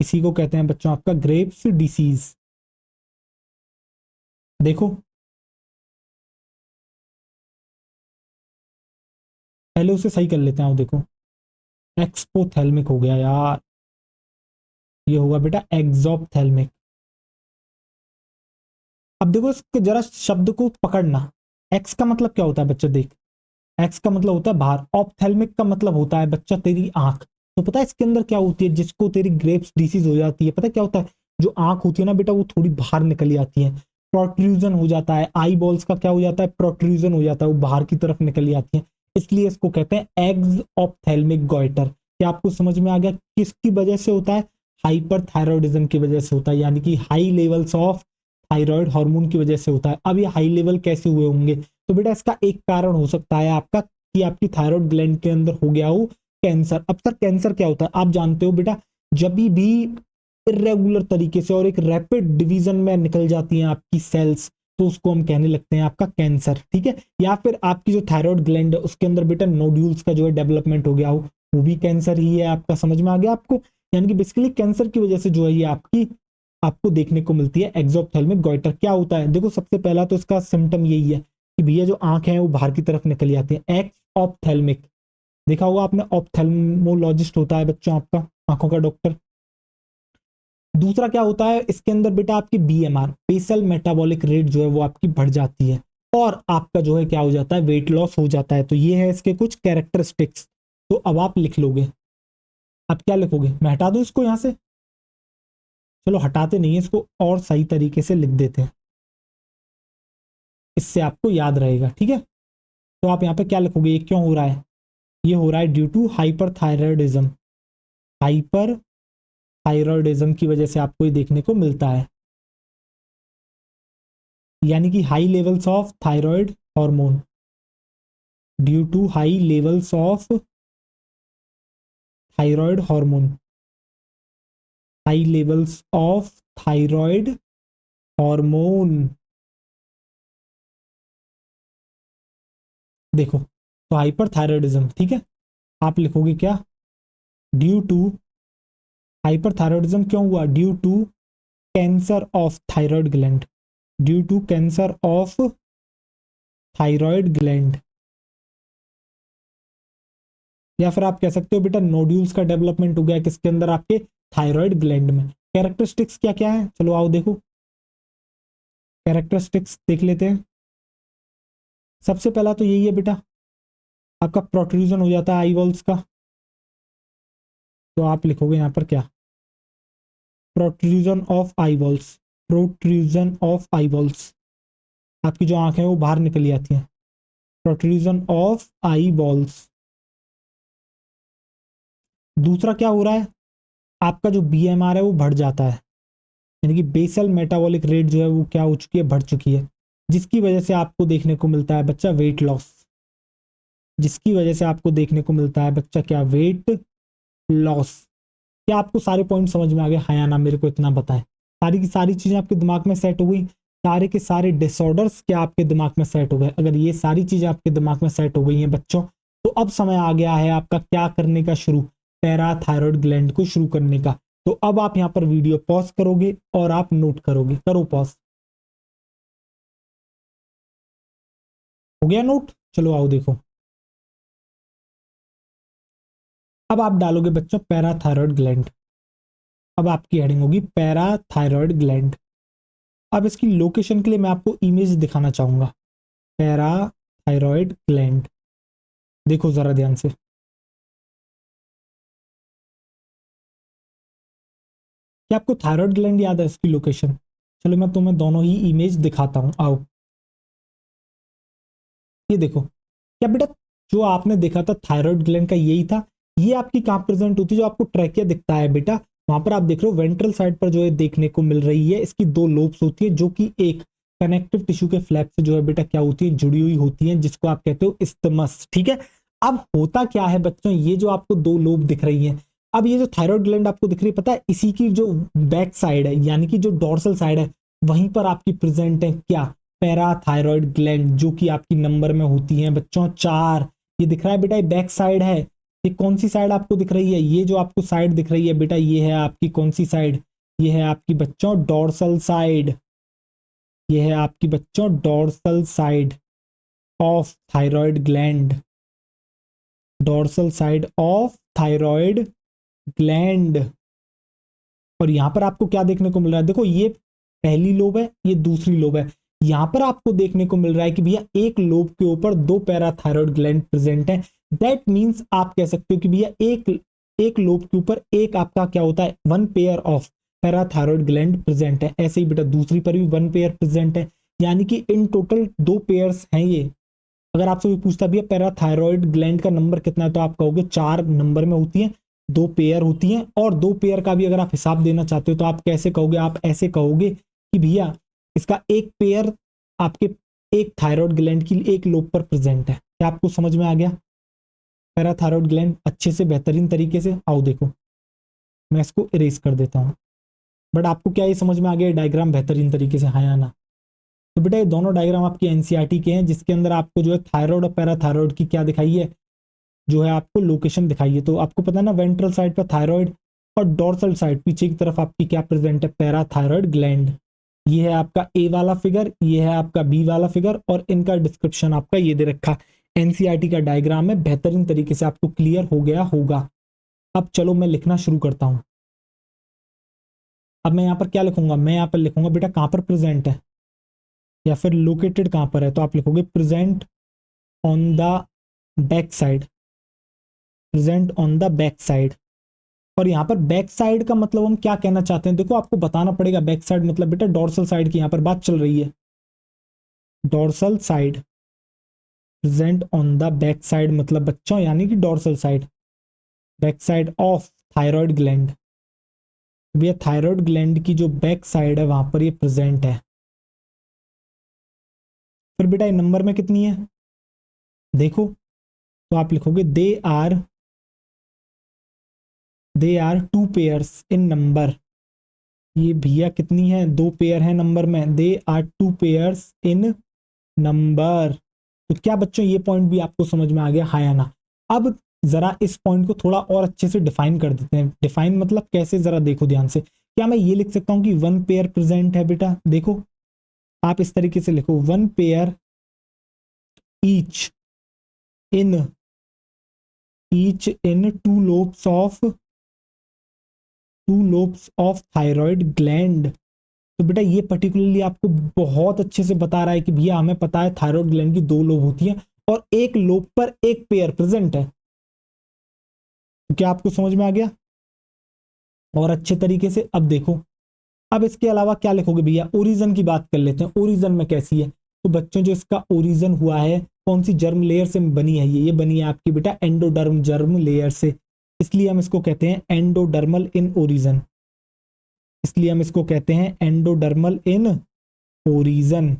[SPEAKER 1] इसी को कहते हैं बच्चों आपका ग्रेप्स डिसीज। देखो पहले उसे सही कर लेते हैं, आओ देखो, एक्सपोथेल्मिक हो गया यार, ये होगा बेटा एक्सोप्थेल्मिक। अब देखो इसके जरा शब्द को पकड़ना, एक्स का मतलब क्या होता है बच्चा, देख, एक्स का मतलब होता है बाहर, ऑप्थेल्मिक का मतलब होता है बच्चा तेरी आंख। तो पता है इसके अंदर क्या होती है, जिसको तेरी ग्रेप्स डिसीज हो जाती है, पता है क्या होता है, जो आंख होती है ना बेटा वो थोड़ी बाहर निकली आती है, प्रोट्रूजन हो जाता है, आई बॉल्स का क्या हो जाता है, प्रोट्रूजन हो जाता है, वो बाहर की तरफ निकली आती है। इसलिए इसको कहते हैं एग्ज ऑप्थेल्मिक गॉइटर। क्या आपको समझ में आ गया किसकी वजह से होता है, हाइपर थायरॉयडिज्म की वजह से होता है, यानी कि high levels of thyroid hormone की वजह से होता है। अब ये हाई लेवल कैसे हुए होंगे, तो बेटा इसका एक कारण हो सकता है आपका कि आपकी थायराइड ग्लैंड के अंदर हो गया हो कैंसर। अब सर कैंसर क्या होता है आप जानते हो बेटा, जब भी इरेगुलर तरीके से और एक रैपिड डिवीजन में निकल जाती हैं आपकी सेल्स, तो उसको हम कहने लगते हैं आपका कैंसर, ठीक है। या फिर आपकी जो थायराइड ग्लैंड है उसके अंदर बेटा नोड्यूल्स का जो है डेवलपमेंट हो गया हो, वो भी कैंसर ही है आपका, समझ में आ गया आपको। यानी कि बेसिकली कैंसर की वजह से जो है ये आपकी आपको देखने को मिलती है एक्सोप्थेल्मिक गॉइटर। क्या होता है, देखो सबसे पहला तो इसका सिम्टम यही है कि भैया जो आंख है वो बाहर की तरफ निकल जाती है, एक्स ऑप्थेल्मिक। देखा होगा आपने, ऑप्थेल्मोलॉजिस्ट होता है बच्चों आपका आंखों का डॉक्टर। दूसरा क्या होता है इसके अंदर बेटा, आपकी बीएमआर बेसल मेटाबॉलिक रेट जो है वो आपकी बढ़ जाती है और आपका जो है क्या हो जाता है, वेट लॉस हो जाता है। तो ये है इसके कुछ कैरेक्टरिस्टिक्स। तो अब आप लिख लोगे, अब क्या लिखोगे, मैं हटा दूं इसको यहां से, चलो हटाते नहीं है इसको और सही तरीके से लिख देते हैं, इससे आपको याद रहेगा, ठीक है। तो आप यहाँ पे क्या लिखोगे, ये क्यों हो रहा है, ये हो रहा है due to hyperthyroidism. Hyper thyroidism की वजह से आपको ये देखने को मिलता है, यानी कि high levels of thyroid hormone, due to high levels of thyroid hormone, high levels of thyroid hormone. देखो तो हाइपरथायरॉयडिज्म, ठीक है। आप लिखोगे क्या, ड्यू टू हाइपरथायरॉयडिज्म क्यों हुआ, due to cancer of thyroid gland, due to cancer of thyroid gland. या फिर आप कह सकते हो बेटा नोड्यूल्स का डेवलपमेंट हो गया किसके अंदर, आपके थायराइड ग्लैंड में। कैरेक्टरिस्टिक्स क्या क्या है, चलो आओ देखो, कैरेक्टरिस्टिक्स देख लेते हैं। सबसे पहला तो यही है बेटा, आपका प्रोट्रूजन हो जाता है आई वॉल्स का। तो आप लिखोगे यहां पर क्या, protrusion of I walls, protrusion of I walls, आपकी जो आंखें हैं वो बाहर निकल जाती हैं, प्रोट्रूजन ऑफ आई बॉल्स। दूसरा क्या हो रहा है, आपका जो बीएमआर है वो बढ़ जाता है, यानी कि बेसल मेटाबॉलिक रेट जो है वो क्या हो चुकी है, बढ़ चुकी है, जिसकी वजह से आपको देखने को मिलता है बच्चा वेट लॉस, जिसकी वजह से आपको देखने को मिलता है बच्चा क्या, वेट लॉस। क्या आपको सारे पॉइंट समझ में आ गए, हाँ या ना, मेरे को इतना बताएं। सारी की सारी चीजें आपके दिमाग में सेट हो गई, सारे के सारे डिसऑर्डर्स क्या आपके दिमाग में सेट हो गए। अगर ये सारी चीजें आपके दिमाग में सेट हो गई हैं बच्चों, तो अब समय आ गया है आपका क्या करने का, शुरू, पैराथायरॉयड ग्लैंड को शुरू करने का। तो अब आप यहाँ पर वीडियो पॉज करोगे और आप नोट करोगे, करो पॉज, हो गया नोट, चलो आओ देखो। अब आप डालोगे बच्चों पैराथायरॉयड ग्लैंड, अब आपकी हेडिंग होगी पैराथायरॉयड ग्लैंड। अब इसकी लोकेशन के लिए मैं आपको इमेज दिखाना चाहूंगा, पैराथायरॉयड ग्लैंड, देखो जरा ध्यान से। क्या आपको थायरॉयड ग्लैंड याद है इसकी लोकेशन, चलो मैं तुम्हें दोनों ही इमेज दिखाता हूं, आओ। ये देखो, क्या बेटा जो आपने देखा था थायरॉयड ग्लैंड का यही था, ये आपकी कहां प्रेजेंट होती है, जो आपको ट्रैकिया दिखता है बेटा, वहां पर आप देख रहे हो वेंट्रल साइड पर जो है देखने को मिल रही है, इसकी दो लोब्स होती है जो कि एक कनेक्टिव टिश्यू के फ्लैप से जो है बेटा क्या होती है, जुड़ी हुई होती है, जिसको आप कहते हो इस्थमस, ठीक है। अब होता क्या है बच्चों, ये जो आपको दो लोब दिख रही है, अब ये जो थायरॉयड ग्लैंड आपको दिख रही है, पता है इसी की जो बैक साइड है, यानी कि जो डोर्सल साइड है, वहीं पर आपकी प्रेजेंट है क्या, पैराथायरॉयड ग्लैंड, जो कि आपकी नंबर में होती है बच्चों 4। ये दिख रहा है बेटा, ये बैक साइड है। ये कौन सी साइड आपको दिख रही है, ये जो आपको साइड दिख रही है बेटा, ये है आपकी कौन सी साइड, ये है आपकी बच्चों डोर्सल साइड, ये है आपकी बच्चों dorsal side of thyroid gland, dorsal side of thyroid gland. और यहां पर आपको क्या देखने को मिल रहा है, देखो ये पहली लोब है, ये दूसरी लोब है। यहां पर आपको देखने को मिल रहा है कि भैया एक लोब के ऊपर दो पैराथायरॉयड ग्लैंड प्रेजेंट है। दैट मींस आप कह सकते हो कि भैया एक एक लोब के ऊपर एक आपका क्या होता है, one pair of parathyroid gland present है। ऐसे ही बेटा दूसरी पर भी वन पेयर प्रेजेंट है, यानी कि इन टोटल दो पेयर्स हैं ये। अगर आपसे कोई पूछता भी है पैराथायरॉयड ग्लैंड का नंबर कितना है, तो आप कहोगे 4 नंबर में होती है, दो पेयर होती हैं। और दो पेयर का भी अगर आप हिसाब देना चाहते हो तो आप कैसे कहोगे, आप ऐसे कहोगे कि भैया इसका एक पेयर आपके एक थायरॉयड ग्लैंड की एक लोब पर प्रेजेंट है। क्या आपको समझ में आ गया, पैराथायरॉयड ग्लैंड अच्छे से बेहतरीन तरीके से, आओ देखो मैं इसको इरेज कर देता हूँ। बट आपको क्या ये समझ में आ गया डायग्राम बेहतरीन तरीके से, हाँ या ना। तो बेटा ये दोनों डायग्राम आपकी एनसीईआरटी के हैं, जिसके अंदर आपको जो है थायराइड और पैराथायरॉयड की क्या दिखाई है, जो है आपको लोकेशन दिखाई है। तो आपको पता है ना वेंट्रल साइड पर थायराइड और डोर्सल साइड पीछे की तरफ आपकी क्या प्रेजेंट है, पैराथायरॉयड ग्लैंड। ये है आपका ए वाला फिगर, ये है आपका बी वाला फिगर, और इनका डिस्क्रिप्शन आपका ये दे रखा। एनसीईआरटी का डायग्राम है, बेहतरीन तरीके से आपको क्लियर हो गया होगा। अब चलो मैं लिखना शुरू करता हूं। अब मैं यहाँ पर क्या लिखूंगा, मैं यहाँ पर लिखूंगा बेटा कहाँ पर प्रेजेंट है या फिर लोकेटेड कहाँ पर है, तो आप लिखोगे present on the back side, present on the back side. और यहाँ पर बैक साइड का मतलब हम क्या कहना चाहते हैं, देखो आपको बताना पड़ेगा। बैक साइड मतलब बेटा डोर्सल साइड की यहाँ पर बात चल रही है, dorsal side. Present on the back side मतलब बच्चों यानी कि dorsal side, back side of thyroid gland. भैया थायराइड ग्लैंड की जो बैक साइड है वहां पर ये प्रेजेंट है। फिर बेटा ये नंबर में कितनी है देखो, तो आप लिखोगे they are two pairs in number. ये भैया कितनी है, दो पेयर है नंबर में, they are two pairs in number. तो क्या बच्चों ये पॉइंट भी आपको समझ में आ गया, हाँ या ना। अब जरा इस पॉइंट को थोड़ा और अच्छे से डिफाइन कर देते हैं। डिफाइन मतलब कैसे, जरा देखो ध्यान से। क्या मैं ये लिख सकता हूं कि वन पेयर प्रेजेंट है बेटा, देखो आप इस तरीके से लिखो, one pair each in two lobes of thyroid gland. तो बेटा ये पर्टिकुलरली आपको बहुत अच्छे से बता रहा है कि भैया हमें पता है थायराइड ग्लैंड की दो लोब होती हैं और एक लोब पर एक पेयर प्रेजेंट है। तो क्या आपको समझ में आ गया और अच्छे तरीके से। अब देखो, अब इसके अलावा क्या लिखोगे भैया, ओरिजन की बात कर लेते हैं। ओरिजन में कैसी है, तो बच्चों जो इसका ओरिजन हुआ है कौन सी जर्म लेयर से बनी है, ये बनी है आपकी बेटा एंडोडर्म जर्म लेयर से। इसलिए हम इसको कहते हैं एंडोडर्मल इन ओरिजन, इसलिए हम इसको कहते हैं एंडोडर्मल इन ओरिजन।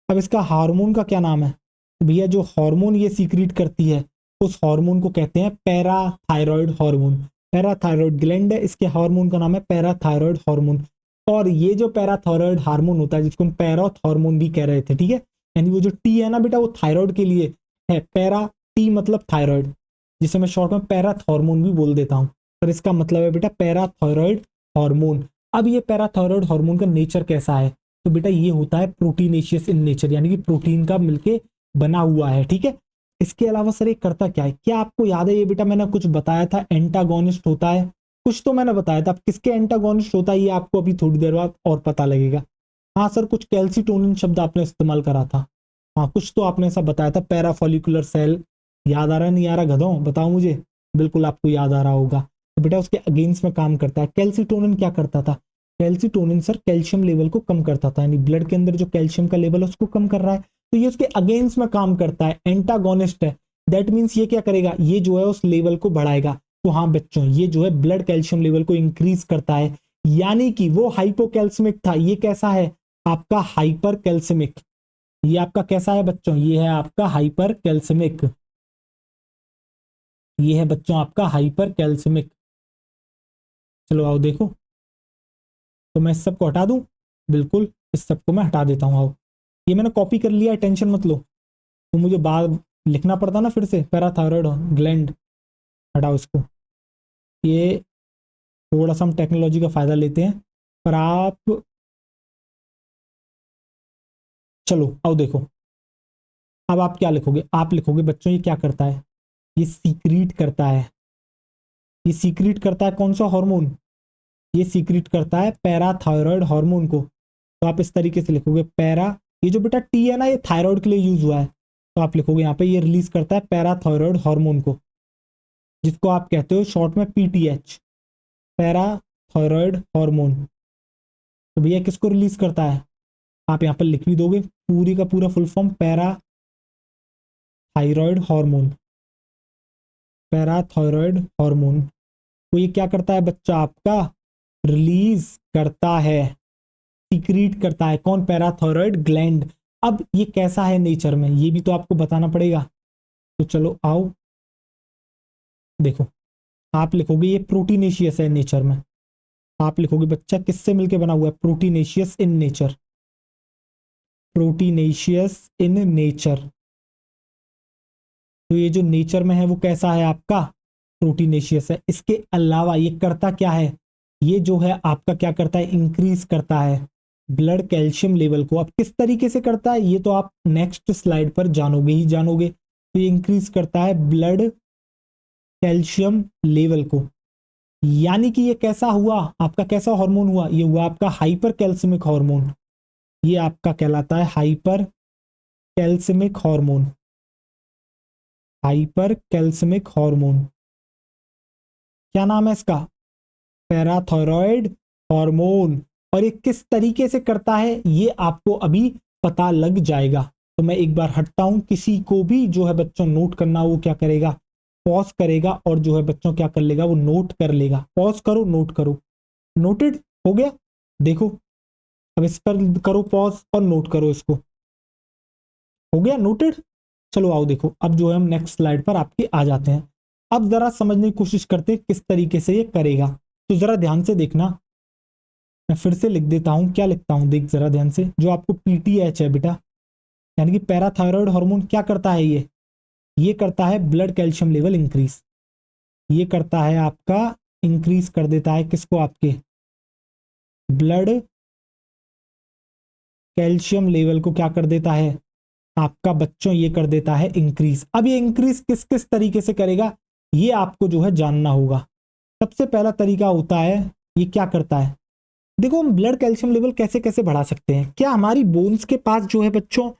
[SPEAKER 1] अब इसका हार्मोन का क्या नाम है, तो भैया जो हार्मोन ये सीक्रेट करती है उस हार्मोन को कहते हैं पैराथायरॉयड हार्मोन। पैराथायरॉयड ग्लैंड है, इसके हार्मोन का नाम है पैराथायरॉयड हार्मोन। और ये जो पैराथायरॉयड हार्मोन होता है जिसको हम पैराथ हार्मोन भी कह रहे थे, ठीक है, यानी वो जो टी है ना बेटा वो थायराइड के लिए है, पैरा टी मतलब थायराइड, जिसे मैं शॉर्ट में पैराथ हार्मोन भी बोल देता हूँ, पर इसका मतलब है बेटा पैराथायरॉयड हार्मोन। अब ये पैराथायरॉयड हार्मोन का नेचर कैसा है, तो बेटा ये होता है प्रोटीनेशियस इन नेचर, यानी कि प्रोटीन का मिलके बना हुआ है, ठीक है। इसके अलावा सर ये करता क्या है, क्या आपको याद है, ये बेटा मैंने कुछ बताया था एंटागोनिस्ट होता है, कुछ तो मैंने बताया था। अब किसके एंटागोनिस्ट होता है ये आपको अभी थोड़ी देर बाद और पता लगेगा। हाँ सर कुछ कैल्सिटोनिन शब्द आपने इस्तेमाल करा था, हाँ कुछ तो आपने ऐसा बताया था, पैराफोलिकुलर सेल। याद आ रहा नहीं आ रहा गधों, बताओ मुझे। बिल्कुल आपको याद आ रहा होगा। तो बेटा उसके अगेंस्ट में काम करता है। कैल्सिटोनिन क्या करता था, कैल्सिटोनिन सर कैल्शियम लेवल को कम करता था, यानी ब्लड के अंदर जो कैल्शियम का लेवल है उसको कम कर रहा है, तो ये उसके अगेंस्ट में काम करता है, एंटागोनिस्ट है। दैट मीन्स ये क्या करेगा, ये जो है उस लेवल को बढ़ाएगा। तो हाँ बच्चों ये जो है ब्लड कैल्शियम लेवल को इंक्रीज करता है, यानी कि वो हाइपोकैल्सिमिक था, ये कैसा है आपका हाइपर कैल्सिमिक। ये आपका कैसा है बच्चों, ये है आपका हाइपर कैल्सिमिक, ये है बच्चों आपका हाइपर कैल्सिमिक। चलो आओ देखो, तो मैं इस सबको हटा दूं, बिल्कुल इस सबको मैं हटा देता हूं। आओ, ये मैंने कॉपी कर लिया है, टेंशन मत लो। तो मुझे बाद लिखना पड़ता ना फिर से, पैराथायरॉयड ग्लैंड, हटाओ इसको। ये थोड़ा सा हम टेक्नोलॉजी का फायदा लेते हैं, पर आप चलो आओ देखो। अब आप क्या लिखोगे, आप लिखोगे बच्चों ये क्या करता है, ये सीक्रीट करता है। ये सीक्रीट करता है कौन सा हार्मोन, ये सीक्रेट करता है पैराथायरॉयड हार्मोन को। तो आप इस तरीके से लिखोगे पैरा, ये जो बेटा टी है ना ये थायराइड के लिए यूज हुआ है, तो आप लिखोगे यहाँ पे ये रिलीज करता है पैराथायरॉयड हार्मोन को, जिसको आप कहते हो शॉर्ट में पीटीएच, पैराथायरॉयड हार्मोन। तो भैया किसको रिलीज करता है, आप यहाँ पर लिख भी दोगे पूरी का पूरा full form, parathyroid hormone, parathyroid hormone. तो ये क्या करता है बच्चा आपका, रिलीज करता है, सीक्रीट करता है, कौन, पैराथायरॉयड ग्लैंड। अब ये कैसा है नेचर में ये भी तो आपको बताना पड़ेगा। तो चलो आओ देखो, आप लिखोगे ये प्रोटीनेशियस है नेचर में, आप लिखोगे बच्चा किससे मिलके बना हुआ है, proteinaceous in nature, proteinaceous in nature. तो ये जो नेचर में है वो कैसा है आपका, प्रोटीनेशियस है। इसके अलावा ये करता क्या है, ये जो है आपका क्या करता है, इंक्रीज करता है ब्लड कैल्शियम लेवल को। अब किस तरीके से करता है ये तो आप नेक्स्ट स्लाइड पर जानोगे ही जानोगे। तो ये इंक्रीज करता है ब्लड कैल्शियम लेवल को, यानी कि ये कैसा हुआ आपका, कैसा हार्मोन हुआ, ये हुआ आपका हाइपर कैल्सिमिक हार्मोन। ये आपका कहलाता है hyper calcaemic hormone, hyper calcaemic hormone. क्या नाम है इसका, पैराथायरॉयड हार्मोन। और ये किस तरीके से करता है ये आपको अभी पता लग जाएगा। तो मैं एक बार हटता हूं, किसी को भी जो है बच्चों नोट करना वो क्या करेगा, पॉज करेगा और जो है बच्चों क्या कर लेगा, वो नोट कर लेगा। पॉज करो, नोट करो। नोटेड हो गया, देखो अब इस पर करो पॉज और नोट करो इसको। हो गया नोटेड। चलो आओ देखो, अब जो है हम नेक्स्ट स्लाइड पर आपके आ जाते हैं। अब जरा समझने की कोशिश करते हैं किस तरीके से ये करेगा। तो जरा ध्यान से देखना, मैं फिर से लिख देता हूं, क्या लिखता हूं देख जरा ध्यान से। जो आपको पीटीएच है बेटा, यानी कि पैराथायरॉयड हार्मोन, क्या करता है ये करता है ब्लड कैल्शियम लेवल इंक्रीज। ये करता है आपका इंक्रीज कर देता है किसको, आपके ब्लड कैल्शियम लेवल को क्या कर देता है आपका बच्चों, ये कर देता है इंक्रीज। अब ये इंक्रीज किस किस तरीके से करेगा ये आपको जो है जानना होगा। सबसे पहला तरीका होता है, ये क्या करता है, देखो हम ब्लड कैल्शियम लेवल कैसे कैसे बढ़ा सकते हैं। क्या हमारी बोन्स के पास जो है बच्चों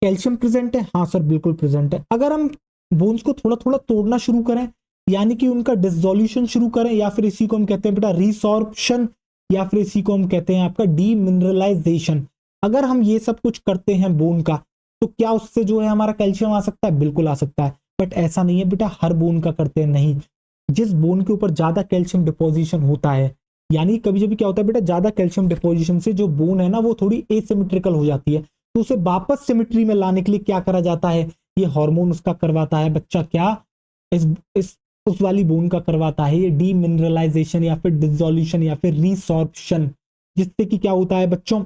[SPEAKER 1] कैल्शियम प्रेजेंट है, हाँ सर बिल्कुल प्रेजेंट है। अगर हम बोन्स को थोड़ा थोड़ा तोड़ना शुरू करें, यानी कि उनका डिसोल्यूशन शुरू करें, या फिर इसी को हम कहते हैं बेटा रिसॉर्प्शन, या फिर इसी को हम कहते हैं आपका डीमिनरलाइजेशन। अगर हम ये सब कुछ करते हैं बोन का, तो क्या उससे जो है हमारा कैल्शियम आ सकता है, बिल्कुल आ सकता है। बट ऐसा नहीं है बेटा हर बोन का करते हैं, नहीं। जिस बोन के ऊपर ज्यादा कैल्शियम डिपोजिशन होता है, यानी कभी कभी क्या होता है बेटा, ज्यादा कैल्शियम डिपोजिशन से जो बोन है ना वो थोड़ी एसिमेट्रिकल हो जाती है, तो उसे वापस सिमेट्री में लाने के लिए क्या करा जाता है, ये हार्मोन उसका करवाता है बच्चा, क्या इस उस वाली बोन का करवाता है ये डीमिनरलाइजेशन या फिर डिसोल्यूशन या फिर रिसॉर्प्शन। जिससे कि क्या होता है बच्चों,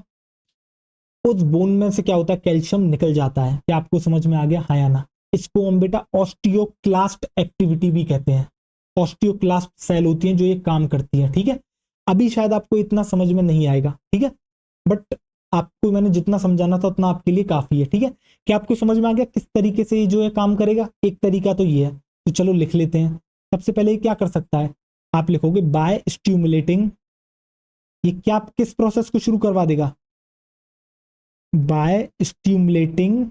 [SPEAKER 1] उस बोन में से क्या होता है, कैल्शियम निकल जाता है। क्या आपको समझ में आ गया, हाँ या ना। इसको हम बेटा ऑस्टियोक्लास्ट एक्टिविटी भी कहते हैं। ऑस्टियोक्लास्ट सेल होती हैं जो ये काम करती है, ठीक है। अभी शायद आपको इतना समझ में नहीं आएगा, ठीक है, बट आपको मैंने जितना समझाना था उतना आपके लिए काफी है, ठीक है। क्या आपको समझ में आ गया किस तरीके से ये जो है काम करेगा। एक तरीका तो ये है, तो चलो लिख लेते हैं। सबसे पहले ये क्या कर सकता है, आप लिखोगे बाय स्टिमुलेटिंग। ये क्या किस प्रोसेस को शुरू करवा देगा, by stimulating,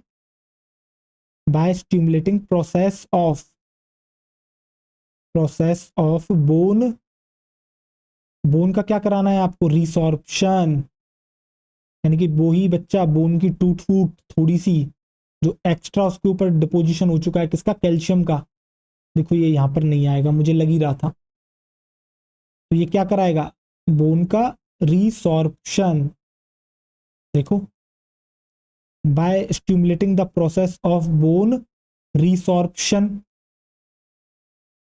[SPEAKER 1] by stimulating process of bone. Bone का क्या कराना है आपको, रिसॉर्प्शन, यानी कि वो ही बच्चा बोन की टूट फूट थोड़ी सी जो एक्स्ट्रा उसके ऊपर डिपोजिशन हो चुका है किसका, कैल्शियम का। देखो ये यहां पर नहीं आएगा, मुझे लग ही रहा था। तो ये क्या कराएगा, बोन का रिसॉर्प्शन। देखो by stimulating the process of bone resorption.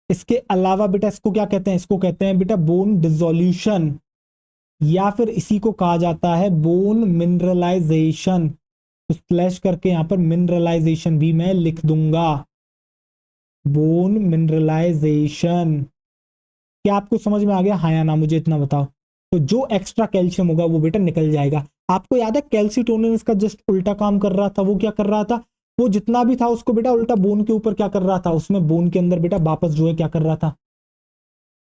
[SPEAKER 1] इसके अलावा बेटा इसको क्या कहते हैं, इसको कहते हैं बेटा बोन डिसोल्यूशन, या फिर इसी को कहा जाता है बोन मिनरलाइजेशन। तो स्लैश करके यहां पर मिनरलाइजेशन भी मैं लिख दूंगा, बोन मिनरलाइजेशन। क्या आपको समझ में आ गया, हाँ या ना, मुझे इतना बताओ। तो जो एक्स्ट्रा कैल्शियम होगा वो बेटा निकल जाएगा। आपको याद है कैल्सीटोनिन इसका जस्ट उल्टा काम कर रहा था, वो क्या कर रहा था, वो जितना भी था उसको बेटा उल्टा बोन के ऊपर क्या कर रहा था, उसमें बोन के अंदर बेटा वापस जो है क्या कर रहा था,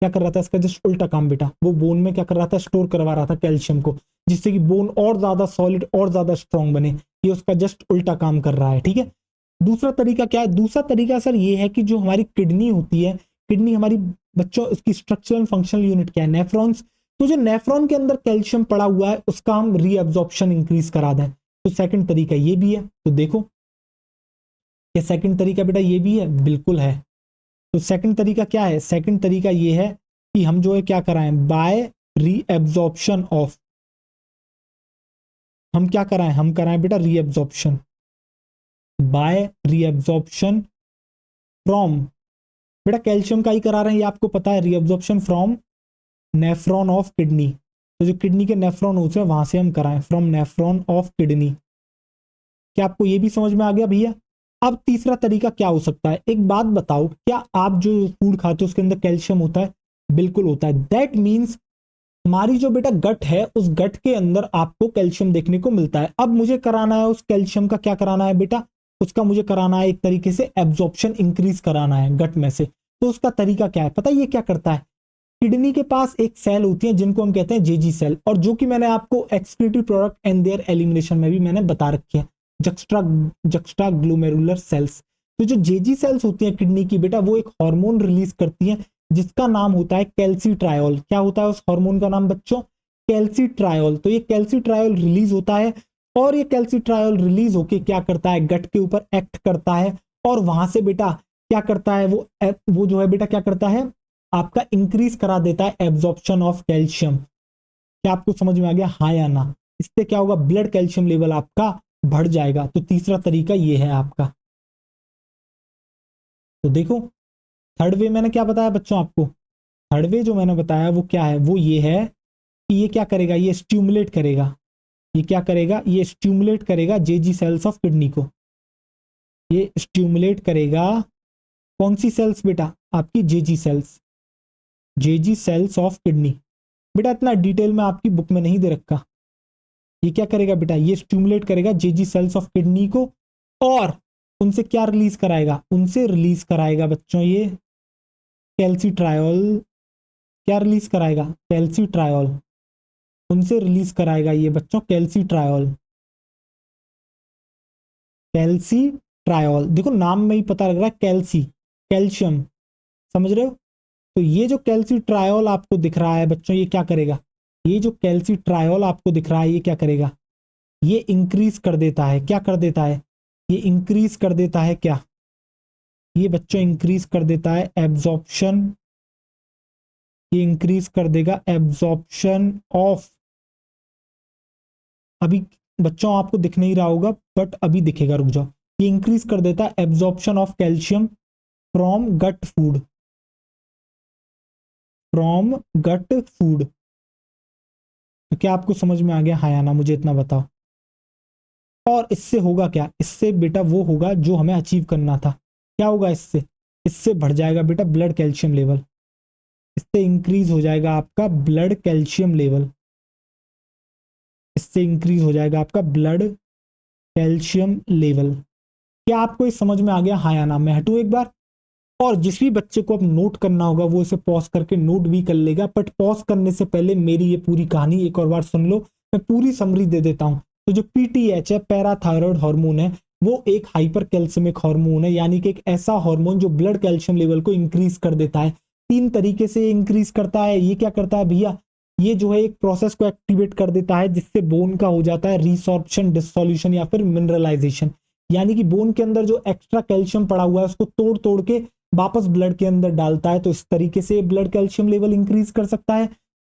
[SPEAKER 1] क्या कर रहा था, इसका जस्ट उल्टा काम बेटा, वो बोन में क्या कर रहा था, स्टोर करवा रहा था कैल्शियम को, जिससे कि बोन और ज्यादा सॉलिड और ज्यादा स्ट्रॉन्ग बने। ये उसका जस्ट उल्टा काम कर रहा है, ठीक है। दूसरा तरीका क्या है, दूसरा तरीका सर ये है कि जो हमारी किडनी होती है, किडनी हमारी बच्चों इसकी स्ट्रक्चरल एंड फंक्शनल यूनिट क्या है, नेफ्रॉन्स। तो जो नेफ्रॉन के अंदर कैल्शियम पड़ा हुआ है उसका हम रीअब्जॉर्प्शन इंक्रीज करा दें। तो सेकंड तरीका ये भी है। तो देखो ये सेकंड तरीका बेटा ये भी है, बिल्कुल है। तो सेकंड तरीका क्या है, सेकंड तरीका ये है कि हम जो है क्या कराएं, बाय रीअब्जॉर्प्शन ऑफ, हम क्या कराएं, हम कराएं बेटा रीअब्जॉर्प्शन, बाय रीअब्जॉर्प्शन फ्रॉम, बेटा कैल्शियम का ही करा रहे हैं ये आपको पता है, reabsorption from nephron of kidney. तो जो किडनी के नेफ्रॉन होते हैं वहां से हम कराएं, फ्रॉम नेफ्रॉन ऑफ किडनी। क्या आपको ये भी समझ में आ गया भैया। अब तीसरा तरीका क्या हो सकता है, एक बात बताओ, क्या आप जो फूड खाते हो उसके अंदर कैल्शियम होता है? बिल्कुल होता है। दैट मीन्स हमारी जो बेटा गट है, उस गट के अंदर आपको कैल्शियम देखने को मिलता है। अब मुझे कराना है उस कैल्शियम का, क्या कराना है बेटा, उसका मुझे कराना है एक तरीके से एब्जॉर्प्शन इंक्रीज कराना है गट में से। तो उसका तरीका क्या है पता है, ये क्या करता है, किडनी के पास एक सेल होती है जिनको हम कहते हैं जेजी सेल, और जो कि मैंने आपको excretory product and there elimination में भी मैंने बता रखी है, जक्स्ट्रा जक्स्ट्रा ग्लोमेरुलर सेल्स। तो जो जेजी सेल्स होती हैं किडनी की बेटा, वो एक हार्मोन रिलीज करती हैं जिसका नाम होता है कैल्सीट्रायोल। क्या होता है उस हार्मोन का नाम बच्चों? कैल्सीट्रायोल। तो ये कैल्सीट्रायोल रिलीज होता है, और ये कैल्सीट्रायोल रिलीज होके क्या करता है, गट के ऊपर एक्ट करता है, और वहां से बेटा क्या करता है, वो जो है बेटा क्या करता है, आपका इंक्रीज करा देता है एब्जॉर्प्शन ऑफ कैल्शियम। क्या आपको समझ में आ गया, हाँ या ना? इससे क्या होगा, ब्लड कैल्शियम लेवल आपका बढ़ जाएगा। तो तीसरा तरीका ये है आपका। तो देखो, थर्ड वे मैंने क्या बताया बच्चों आपको, थर्ड वे जो मैंने बताया वो क्या है, वो ये है कि ये क्या करेगा, ये स्टिमुलेट करेगा, ये क्या करेगा, ये स्टिमुलेट करेगा जेजी सेल्स ऑफ किडनी को। ये स्टिमुलेट करेगा कौन सी सेल्स बेटा, आपकी जेजी sales, Jazzy sales of kidney. बेटा इतना डिटेल में आपकी बुक में नहीं दे रखा। ये क्या करेगा बेटा, ये स्टिमुलेट करेगा जेजी सेल्स ऑफ किडनी को, और उनसे क्या रिलीज कराएगा, उनसे रिलीज कराएगा बच्चों ये कैल्सीट्रायोल। क्या रिलीज कराएगा, कैल्सीट्रायोल। उनसे रिलीज कराएगा ये बच्चों कैल्सीट्रायोल। कैल्सीट्रायोल, देखो नाम में ही पता लग रहा है, कैल्सी, कैल्शियम, समझ रहे हो? तो ये जो कैल्सीट्रायोल आपको दिख रहा है बच्चों, ये क्या करेगा, ये जो कैल्सीट्रायोल आपको दिख रहा है ये क्या करेगा, ये इंक्रीज कर देता है, क्या कर देता है, ये इंक्रीज कर देता है क्या, ये बच्चों इंक्रीज कर देता है एब्जॉर्प्शन, ये इंक्रीज कर देगा एब्जॉर्प्शन ऑफ, अभी बच्चों आपको दिख नहीं रहा होगा बट अभी दिखेगा, रुक जाओ, ये इंक्रीज कर देता है absorption of calcium from gut food, from gut food. तो क्या आपको समझ में आ गया, हाँ या ना, मुझे इतना बताओ। और इससे होगा क्या, इससे बेटा वो होगा जो हमें अचीव करना था। क्या होगा इससे, इससे बढ़ जाएगा बेटा ब्लड कैल्शियम लेवल, इससे इंक्रीज हो जाएगा आपका ब्लड कैल्शियम लेवल, इससे इंक्रीज हो जाएगा आपका ब्लड कैल्शियम लेवल। क्या आपको इस समझ में आ गया, हाँ या ना? मैं हटूं एक बार, और जिस भी बच्चे को अब नोट करना होगा वो इसे पॉज करके नोट भी कर लेगा, बट पॉज करने से पहले मेरी ये पूरी कहानी एक और बार सुन लो, मैं पूरी समरी दे देता हूं। तो जो पीटीएच है, पैराथायरॉयड हार्मोन है, वो एक हाइपर कैल्सियमिक हार्मोन है, यानी कि एक ऐसा हार्मोन जो ब्लड कैल्शियम लेवल को इंक्रीज कर देता है। तीन तरीके से इंक्रीज करता है। ये क्या करता है भैया, ये जो है एक प्रोसेस को एक्टिवेट कर देता है जिससे बोन का हो जाता है रिसॉर्प्शन, डिसोल्यूशन या फिर मिनरलाइजेशन, यानी कि बोन के अंदर जो एक्स्ट्रा कैल्शियम पड़ा हुआ है उसको तोड़ तोड़ के वापस ब्लड के अंदर डालता है। तो इस तरीके से ब्लड कैल्शियम लेवल इंक्रीज कर सकता है।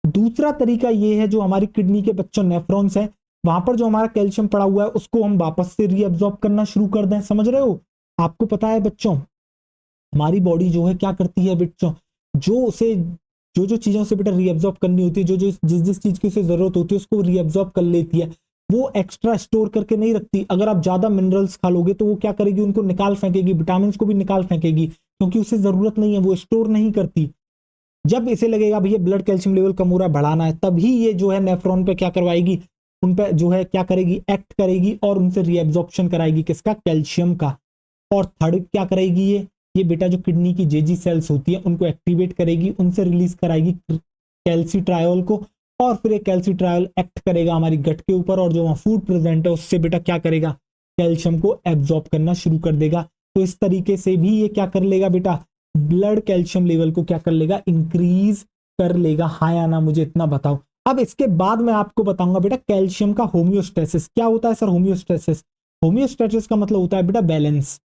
[SPEAKER 1] दूसरा तरीका ये है, जो हमारी किडनी के बच्चों नेफ्रॉन्स है, वहां पर जो हमारा कैल्शियम पड़ा हुआ है उसको हम वापस से रीअब्सॉर्ब करना शुरू कर दें। समझ रहे हो? आपको पता है बच्चों, हमारी बॉडी जो है क्या करती है बच्चों, जो उसे जो जो चीजों से बेटा रीअब्सॉर्ब करनी होती है, जो जो जिस जिस चीज की उसे जरूरत होती है उसको रीअब्सॉर्ब कर लेती है। वो एक्स्ट्रा स्टोर करके नहीं रखती। अगर आप ज्यादा मिनरल्स खा लोगे तो वो क्या करेगी, उनको निकाल फेंकेगी, विटामिन को भी निकाल फेंकेगी, क्योंकि उसे जरूरत नहीं है, वो स्टोर नहीं करती। जब इसे लगेगा भैया ब्लड कैल्शियम लेवल कम हो रहा है, बढ़ाना है, तभी ये जो है नेफ्रॉन पे क्या करवाएगी, उन पे जो है क्या करेगी, एक्ट करेगी और उनसे रीएब्जॉर्प्शन कराएगी, किसका, कैल्शियम का। और थर्ड क्या करेगी, ये बेटा जो किडनी की जेजी सेल्स होती है उनको एक्टिवेट करेगी, उनसे रिलीज कराएगी कैल्सीट्रायोल को, और फिर एक कैल्सीट्रायोल एक्ट करेगा हमारी गट के ऊपर, और जो वहां फूड प्रेजेंट है उससे बेटा क्या करेगा, कैल्शियम को एब्जॉर्ब करना शुरू कर देगा। तो इस तरीके से भी ये क्या कर लेगा बेटा, ब्लड कैल्शियम लेवल को क्या कर लेगा, इंक्रीज कर लेगा। हाँ या ना, मुझे इतना बताओ। अब इसके बाद मैं आपको बताऊंगा बेटा कैल्शियम का होम्योस्टेसिस क्या होता है। सर होम्योस्टेसिस, होम्योस्टेसिस का मतलब होता है बेटा बैलेंस।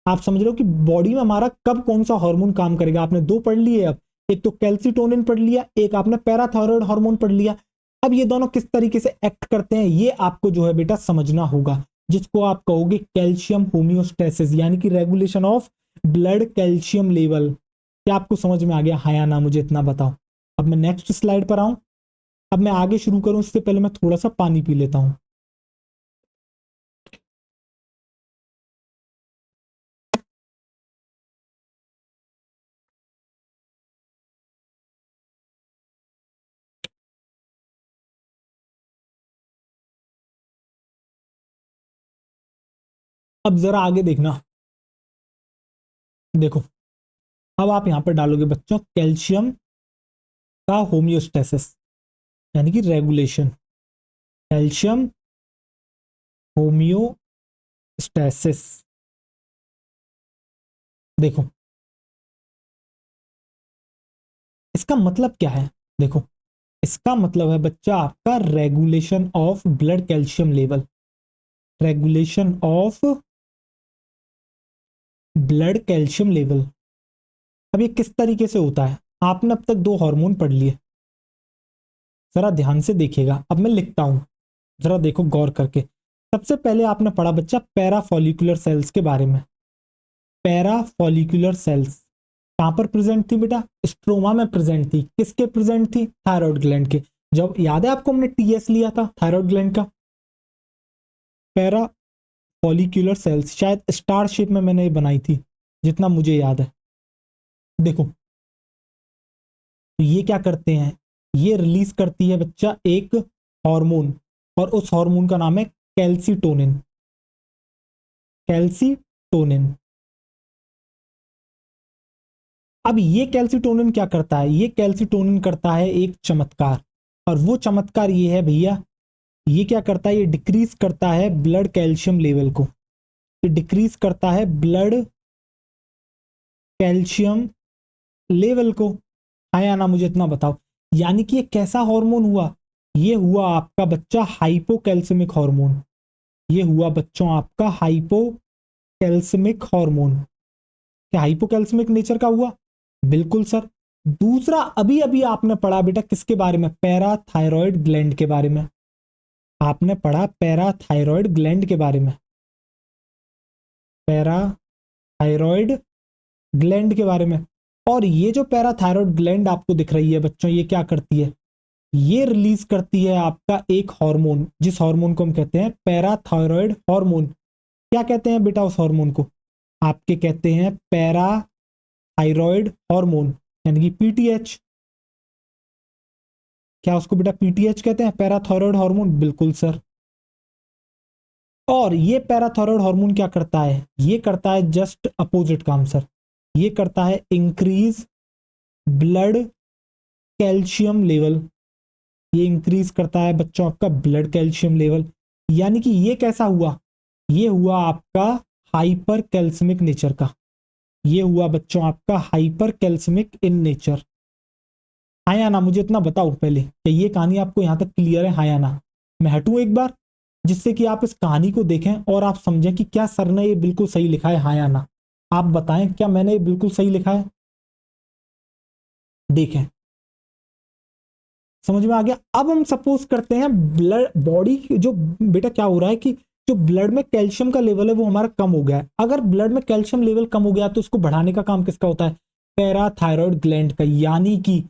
[SPEAKER 1] आप समझ रहे हो कि बॉडी में हमारा कब कौन सा हार्मोन काम करेगा। आपने दो पढ़ लिए अब, एक तो कैल्सिटोनिन पढ़ लिया, एक आपने पैराथायरॉयड हार्मोन पढ़ लिया। अब ये दोनों किस तरीके से एक्ट करते हैं ये आपको जो है बेटा समझना होगा, जिसको आप कहोगे कैल्शियम होम्योस्टेसिस, यानी कि regulation of blood calcium level. क्या आपको समझ में आ गया, हाँ या ना, मुझे इतना बताओ। अब मैं नेक्स्ट स्लाइड पर आऊं। अब मैं आगे शुरू करूं उससे पहले मैं थोड़ा सा पानी पी लेता हूं। अब जरा आगे देखना, देखो अब आप यहां पर डालोगे बच्चों कैल्शियम का होम्योस्टेसिस यानी कि रेगुलेशन, कैल्शियम होम्योस्टेसिस। देखो इसका मतलब क्या है, देखो इसका मतलब है बच्चा आपका regulation of blood calcium level, regulation of blood calcium level. अब ये किस तरीके से होता है, आपने अब तक दो हार्मोन पढ़ लिए, जरा ध्यान से देखिएगा, अब मैं लिखता हूं, जरा देखो गौर करके। सबसे पहले आपने पढ़ा बच्चा पैरा फॉलिकुलर सेल्स के बारे में, पैरा फॉलिकुलर सेल्स कहां पर प्रेजेंट थी बेटा, स्ट्रोमा में प्रेजेंट थी, किसके प्रेजेंट थी, थायराइड ग्लैंड के। जब याद है आपको हमने टीएस लिया था थायराइड ग्लैंड का, पैरा फॉलिक्यूलर सेल्स शायद स्टार शेप में मैंने ये बनाई थी जितना मुझे याद है। देखो तो ये क्या करते हैं, ये रिलीज करती है बच्चा एक हार्मोन, और उस हार्मोन का नाम है कैल्सीटोनिन, कैल्सीटोनिन। अब ये कैल्सीटोनिन क्या करता है, ये कैल्सीटोनिन करता है एक चमत्कार, और वो चमत्कार ये है भैया, ये क्या करता है, ये डिक्रीज करता है ब्लड कैल्शियम लेवल को, ये डिक्रीज करता है ब्लड कैल्शियम लेवल को। हाँ या ना मुझे इतना बताओ, यानी कि ये कैसा हार्मोन हुआ, ये हुआ आपका बच्चा हाइपोकैल्सिमिक हार्मोन, ये हुआ बच्चों आपका हाइपोकैल्सिमिक हार्मोन। क्या हाइपोकैल्सिमिक नेचर का हुआ, बिल्कुल सर। दूसरा अभी अभी आपने पढ़ा बेटा किसके बारे में, पैराथायरॉयड ग्लैंड के बारे में, आपने पढ़ा पैराथायरॉयड ग्लैंड के बारे में, पैराथायरॉयड ग्लैंड के बारे में। और ये जो पैराथायरॉयड ग्लैंड आपको दिख रही है बच्चों, ये क्या करती है, ये रिलीज करती है आपका एक हार्मोन, जिस हार्मोन को हम कहते हैं पैराथायरॉयड हार्मोन। क्या कहते हैं बेटा उस हार्मोन को, आपके कहते हैं पैराथायरॉयड हार्मोन, यानी कि पीटीएच। क्या उसको बेटा पीटीएच कहते हैं, पैराथायरॉयड हार्मोन, बिल्कुल सर। और ये पैराथायरॉयड हार्मोन क्या करता है, ये करता है जस्ट अपोजिट काम सर, ये करता है इंक्रीज ब्लड कैल्शियम लेवल, ये इंक्रीज करता है बच्चों आपका ब्लड कैल्शियम लेवल। यानी कि ये कैसा हुआ, ये हुआ आपका हाइपर कैल्सिमिक नेचर का, ये हुआ बच्चों आपका हाइपर कैल्सिमिक इन नेचर। हाँ या ना मुझे इतना बताओ पहले कि ये कहानी आपको यहां तक क्लियर है, हाँ या ना। मैं हटूं एक बार, जिससे कि आप इस कहानी को देखें और आप समझें कि क्या सर ने ये बिल्कुल सही लिखा है, हाँ या ना। आप बताएं क्या मैंने ये बिल्कुल सही लिखा है, देखें समझ में आ गया। अब हम सपोज करते हैं ब्लड बॉडी जो बेटा क्या हो रहा है कि जो ब्लड में कैल्शियम का लेवल है वो हमारा कम हो गया है। अगर ब्लड में कैल्शियम लेवल कम हो गया तो उसको बढ़ाने का काम किसका होता है, पैराथायरॉयड ग्लैंड का। यानी कि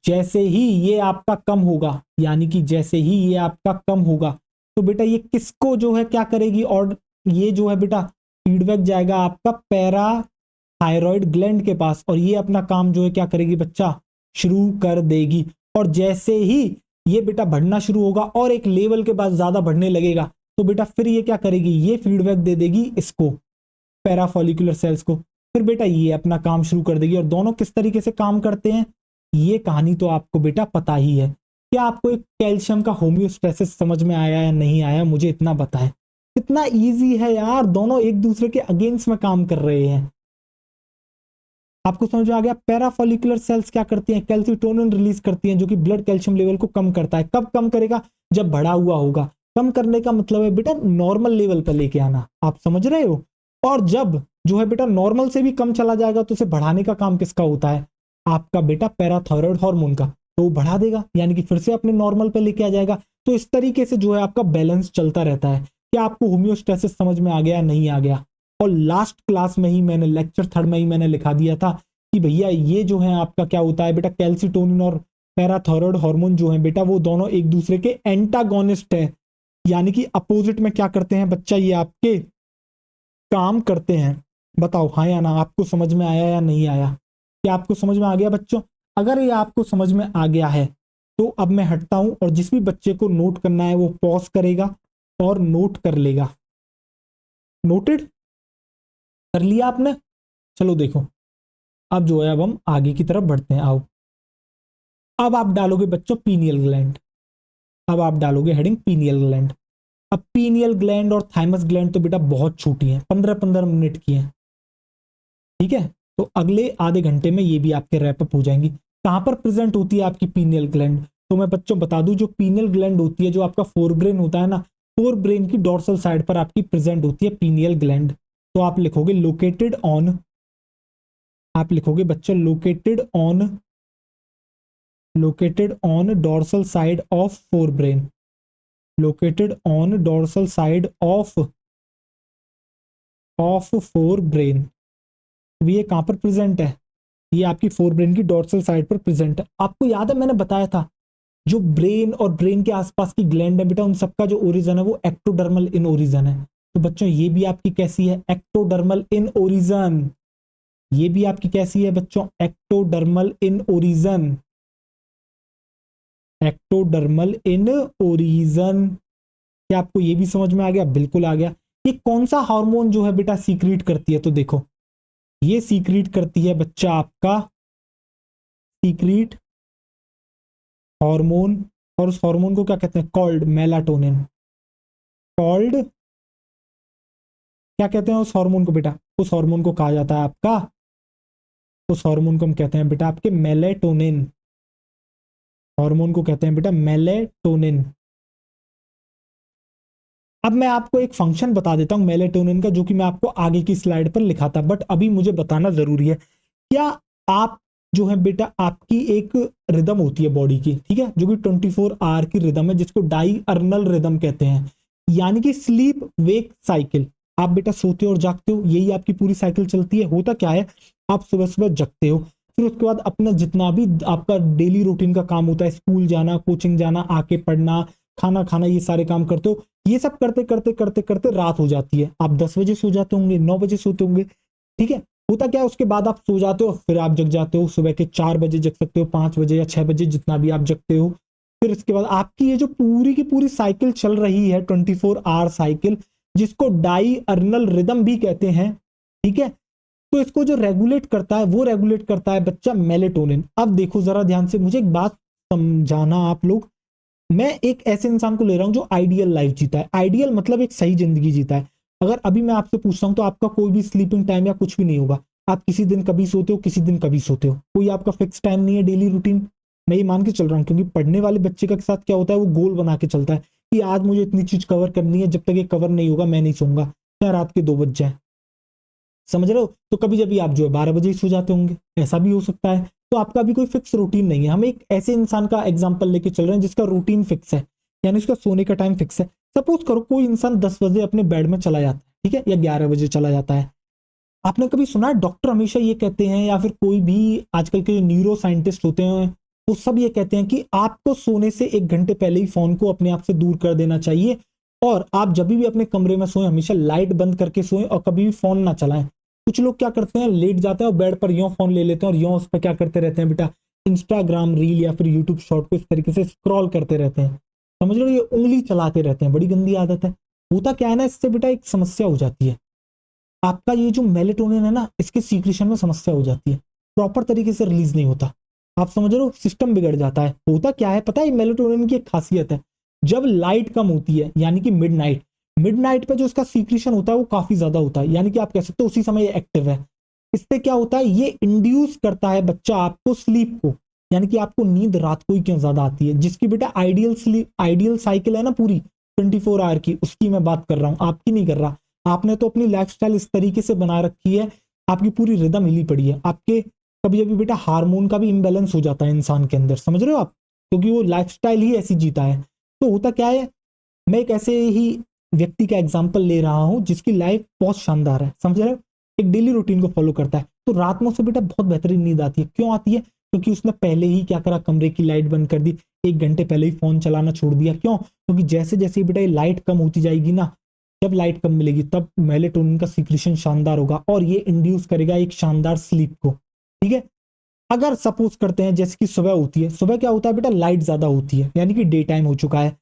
[SPEAKER 1] जैसे ही ये आपका कम होगा, यानी कि जैसे ही ये आपका कम होगा तो बेटा ये किसको जो है क्या करेगी, और ये जो है बेटा फीडबैक जाएगा आपका पैराथायरॉयड ग्लैंड के पास, और ये अपना काम जो है क्या करेगी बच्चा, शुरू कर देगी। और जैसे ही ये बेटा बढ़ना शुरू होगा और एक लेवल के बाद ज्यादा बढ़ने लगेगा तो बेटा फिर ये क्या करेगी, ये फीडबैक दे देगी इसको, पैराफॉलिकुलर सेल्स को, फिर बेटा ये अपना काम शुरू कर देगी। और दोनों किस तरीके से काम करते हैं, ये कहानी तो आपको बेटा पता ही है। क्या आपको एक कैल्शियम का होम्योस्टेसिस समझ में आया या नहीं आया, मुझे इतना बताएं। कितना इजी है यार, दोनों एक दूसरे के अगेंस्ट में काम कर रहे हैं। आपको समझ में आ गया। पैराफॉलिकुलर सेल्स क्या करती हैं, कैल्सीटोनिन रिलीज करती हैं जो कि ब्लड कैल्शियम लेवल को कम करता है। कब कम करेगा, जब बढ़ा हुआ होगा। कम करने का मतलब है बेटा नॉर्मल लेवल पर लेके आना, आप समझ रहे हो। और जब जो है बेटा नॉर्मल से भी कम चला जाएगा तो उसे बढ़ाने का काम किसका होता है, आपका बेटा पैराथायरॉयड हार्मोन का, तो वो बढ़ा देगा यानी कि फिर से अपने नॉर्मल पे लेके आ जाएगा। तो इस तरीके से जो है आपका बैलेंस चलता रहता है। क्या आपको होम्योस्टेसिस समझ में आ गया नहीं आ गया। और लास्ट क्लास में ही मैंने लेक्चर थर्ड में ही मैंने लिखा दिया था कि भैया ये जो है आपका क्या होता है बेटा, कैल्सीटोनिन और पैराथायरॉयड हार्मोन जो है बेटा वो दोनों एक दूसरे के एंटागोनिस्ट है, यानी कि अपोजिट में क्या करते हैं बच्चा, ये आपके काम करते हैं। बताओ हाँ या ना, आपको समझ में आया या नहीं आया। क्या आपको समझ में आ गया बच्चों। अगर ये आपको समझ में आ गया है तो अब मैं हटता हूं, और जिस भी बच्चे को नोट करना है वो पॉज करेगा और नोट कर लेगा। नोटेड। कर लिया आपने? चलो देखो, अब जो है अब हम आगे की तरफ बढ़ते हैं। आओ, अब आप डालोगे बच्चों पीनियल ग्लैंड। अब आप डालोगे हेडिंग पीनियल ग्लैंड। अब पीनियल ग्लैंड और थाइमस ग्लैंड तो बेटा बहुत छोटी हैं, 15-15 मिनट की हैं, ठीक है। तो अगले आधे घंटे में ये भी आपके रैपअप हो जाएंगी। कहां पर प्रेजेंट होती है आपकी पीनियल ग्लैंड? तो मैं बच्चों बता दूं, जो पीनियल ग्लैंड होती है, जो आपका फोर ब्रेन होता है ना, फोर ब्रेन की डोर्सल साइड पर आपकी प्रेजेंट होती है पीनियल ग्लैंड। तो आप लिखोगे लोकेटेड ऑन, आप लिखोगे बच्चों located on dorsal side of fore brain, located on dorsal side of fore brain. ये कहां पर प्रेजेंट है? ये आपकी फोर ब्रेन की डोर्सल साइड पर प्रेजेंट है। आपको याद है मैंने बताया था, जो ब्रेन और ब्रेन के आसपास की ग्लैंड है बेटा, उन सबका जो ओरिजन है वो एक्टोडर्मल इन ओरिजन है। तो बच्चों ये भी आपकी कैसी है? एक्टोडर्मल इन ओरिजन। ये भी आपकी कैसी है बच्चों? एक्टोडर्मल इन ओरिजन, एक्टोडर्मल इन ओरिजन। क्या आपको ये भी समझ में आ गया? बिल्कुल आ गया। ये कौन सा हार्मोन जो है बेटा सीक्रेट करती है? तो देखो, ये सीक्रेट करती है बच्चा आपका सीक्रेट हार्मोन, और उस हार्मोन को क्या कहते हैं? Called melatonin. कॉल्ड, क्या कहते हैं उस हार्मोन को बेटा? उस हार्मोन को कहा जाता है आपका, उस हार्मोन को हम कहते हैं बेटा आपके मेलेटोनिन। हार्मोन को कहते हैं बेटा मेलेटोनिन। अब मैं आपको एक फंक्शन बता देता हूं मेलेटोनिन का, जो कि मैं आपको आगे की स्लाइड पर लिखा था, बट अभी मुझे बताना जरूरी है। क्या आप जो है बेटा, आपकी एक रिदम होती है बॉडी की, ठीक है, जो कि 24 आवर की रिदम है, जिसको डाइअर्नल रिदम कहते हैं, यानी कि स्लीप वेक साइकिल। आप बेटा सोते हो और जागते हो, यही आपकी पूरी साइकिल चलती है। होता क्या है, आप सुबह सुबह जगते हो, फिर उसके बाद अपना जितना भी आपका डेली रूटीन का काम होता है, स्कूल जाना, कोचिंग जाना, आके पढ़ना, खाना खाना, ये सारे काम करते हो। ये सब करते करते करते करते रात हो जाती है। आप 10 बजे सो जाते होंगे, 9 बजे सोते होंगे, ठीक है। होता क्या है, उसके बाद आप सो जाते हो, फिर आप जग जाते हो, सुबह के 4 बजे जग सकते हो, 5 बजे या 6 बजे, जितना भी आप जगते हो। फिर इसके बाद आपकी ये जो पूरी की पूरी साइकिल चल रही है, 24 आवर साइकिल, जिसको डाइअर्नल रिदम भी कहते हैं, ठीक है। तो इसको जो रेगुलेट करता है, वो रेगुलेट करता है बच्चा मेलेटोनिन। अब देखो जरा ध्यान से, मुझे एक बात समझाना आप लोग। मैं एक ऐसे इंसान को ले रहा हूं जो आइडियल लाइफ जीता है। आइडियल मतलब एक सही जिंदगी जीता है। अगर अभी मैं आपसे पूछता हूं, तो आपका कोई भी स्लीपिंग टाइम या कुछ भी नहीं होगा। आप किसी दिन कभी सोते हो, किसी दिन कभी सोते हो, कोई आपका फिक्स टाइम नहीं है डेली रूटीन। मैं ये मान के चल रहा हूँ, क्योंकि पढ़ने वाले बच्चे के साथ क्या होता है, वो गोल बना के चलता है कि आज मुझे इतनी चीज कवर करनी है, जब तक ये कवर नहीं होगा मैं नहीं सोऊंगा, चाहे रात के 2 बज जाए। समझ रहे हो? तो कभी जब आप जो है 12 बजे ही सो जाते होंगे, ऐसा भी हो सकता है। तो आपका भी कोई फिक्स रूटीन नहीं है। हम एक ऐसे इंसान का एग्जाम्पल लेके चल रहे हैं जिसका रूटीन फिक्स है, यानी उसका सोने का टाइम फिक्स है। सपोज करो कोई इंसान 10 बजे अपने बेड में चला जाता है, ठीक है, या 11 बजे चला जाता है। आपने कभी सुना है डॉक्टर हमेशा ये कहते हैं, या फिर कोई भी आजकल के न्यूरो साइंटिस्ट होते हैं, वो सब ये कहते हैं कि आपको सोने से 1 घंटे पहले ही फोन को अपने आप से दूर कर देना चाहिए, और आप जब भी अपने कमरे में सोएं, हमेशा लाइट बंद करके सोएं, और कभी भी फोन ना चलाएं। कुछ लोग क्या करते हैं, लेट जाते हैं और बेड पर यूं फोन ले लेते हैं, और यूं उस पर क्या करते रहते हैं बेटा, इंस्टाग्राम रील या फिर यूट्यूब शॉर्ट को इस तरीके से स्क्रॉल करते रहते हैं। समझ लो, ये उंगली चलाते रहते हैं, बड़ी गंदी आदत है। होता क्या है ना, इससे बेटा एक समस्या हो जाती है। आपका ये जो मेलेटोनिन है ना, इसके सीक्रेशन में समस्या हो जाती है, प्रॉपर तरीके से रिलीज नहीं होता। आप समझ रहे हो, सिस्टम बिगड़ जाता है। होता क्या है पता है, मेलेटोनिन की एक खासियत है, जब लाइट कम होती है, यानी कि मिड नाइट पे जो इसका सीक्रेशन होता है वो काफी ज्यादा होता है, यानी कि आप कह सकते हो उसी समय ये एक्टिव है। इससे क्या होता है, ये इंड्यूस करता है बच्चा आपको स्लीप को, यानी कि आपको नींद रात को ही क्यों ज्यादा आती है, जिसकी बेटा आइडियल स्लीप, आइडियल साइकिल है ना पूरी 24 आवर की, उसकी मैं बात कर रहा हूं, आपकी नहीं कर रहा। आपने तो अपनी लाइफस्टाइल इस तरीके से बना रखी है, आपकी पूरी रिदम हिली पड़ी है आपके। कभी कभी बेटा हार्मोन का भी इम्बेलेंस हो जाता है इंसान के अंदर, समझ रहे हो आप, क्योंकि वो लाइफस्टाइल ही ऐसी जीता है। तो होता क्या है, मैं एक ऐसे ही व्यक्ति का एग्जाम्पल ले रहा हूं जिसकी लाइफ बहुत शानदार है, समझ रहे हो, एक डेली रूटीन को फॉलो करता है। तो रात में उसे बेटा बहुत बेहतरीन नींद आती है। क्यों आती है? क्योंकि उसने पहले ही क्या करा, कमरे की लाइट बंद कर दी, 1 घंटे पहले ही फोन चलाना छोड़ दिया। क्यों? क्योंकि जैसे जैसे बेटा ये लाइट कम होती जाएगी ना, जब लाइट कम मिलेगी तब मेलेटोनिन का सीक्रेशन शानदार होगा, और ये इंड्यूस करेगा एक शानदार स्लीप को, ठीक है। अगर सपोज करते हैं जैसे कि सुबह होती है, सुबह क्या होता है बेटा, लाइट ज्यादा होती है, यानी कि डे टाइम हो चुका है,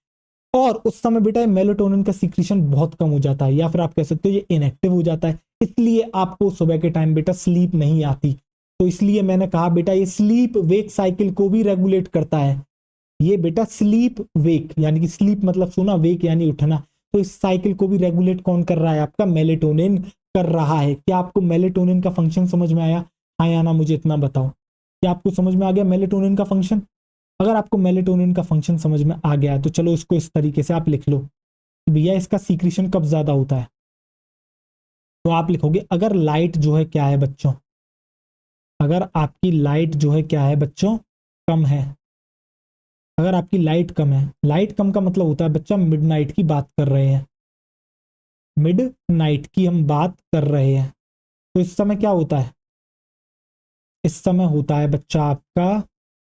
[SPEAKER 1] और उस समय बेटा मेलेटोनिन का सीक्रेशन बहुत कम हो जाता है, या फिर आप कह सकते हो ये इनएक्टिव हो जाता है। इसलिए आपको सुबह के टाइम बेटा स्लीप नहीं आती। तो इसलिए मैंने कहा बेटा ये स्लीप वेक साइकिल को भी रेगुलेट करता है। ये बेटा स्लीप वेक यानी कि स्लीप मतलब सोना, वेक यानी उठना, तो इस साइकिल को भी रेगुलेट कौन कर रहा है? आपका मेलेटोनिन कर रहा है। क्या आपको मेलेटोनिन का फंक्शन समझ में आया? हाँ या ना मुझे इतना बताओ, क्या आपको समझ में आ गया मेलेटोनिन का फंक्शन? अगर आपको मेलेटोनिन का फंक्शन समझ में आ गया है तो चलो इसको इस तरीके से आप लिख लो कि भैया इसका सीक्रेशन कब ज्यादा होता है। तो आप लिखोगे अगर लाइट जो है क्या है बच्चों, अगर आपकी लाइट जो है क्या है बच्चों, कम है, अगर आपकी लाइट कम है, लाइट कम का मतलब होता है बच्चा मिडनाइट की बात कर रहे हैं, मिड नाइट की हम बात कर रहे हैं। तो इस समय क्या होता है? इस समय होता है बच्चा आपका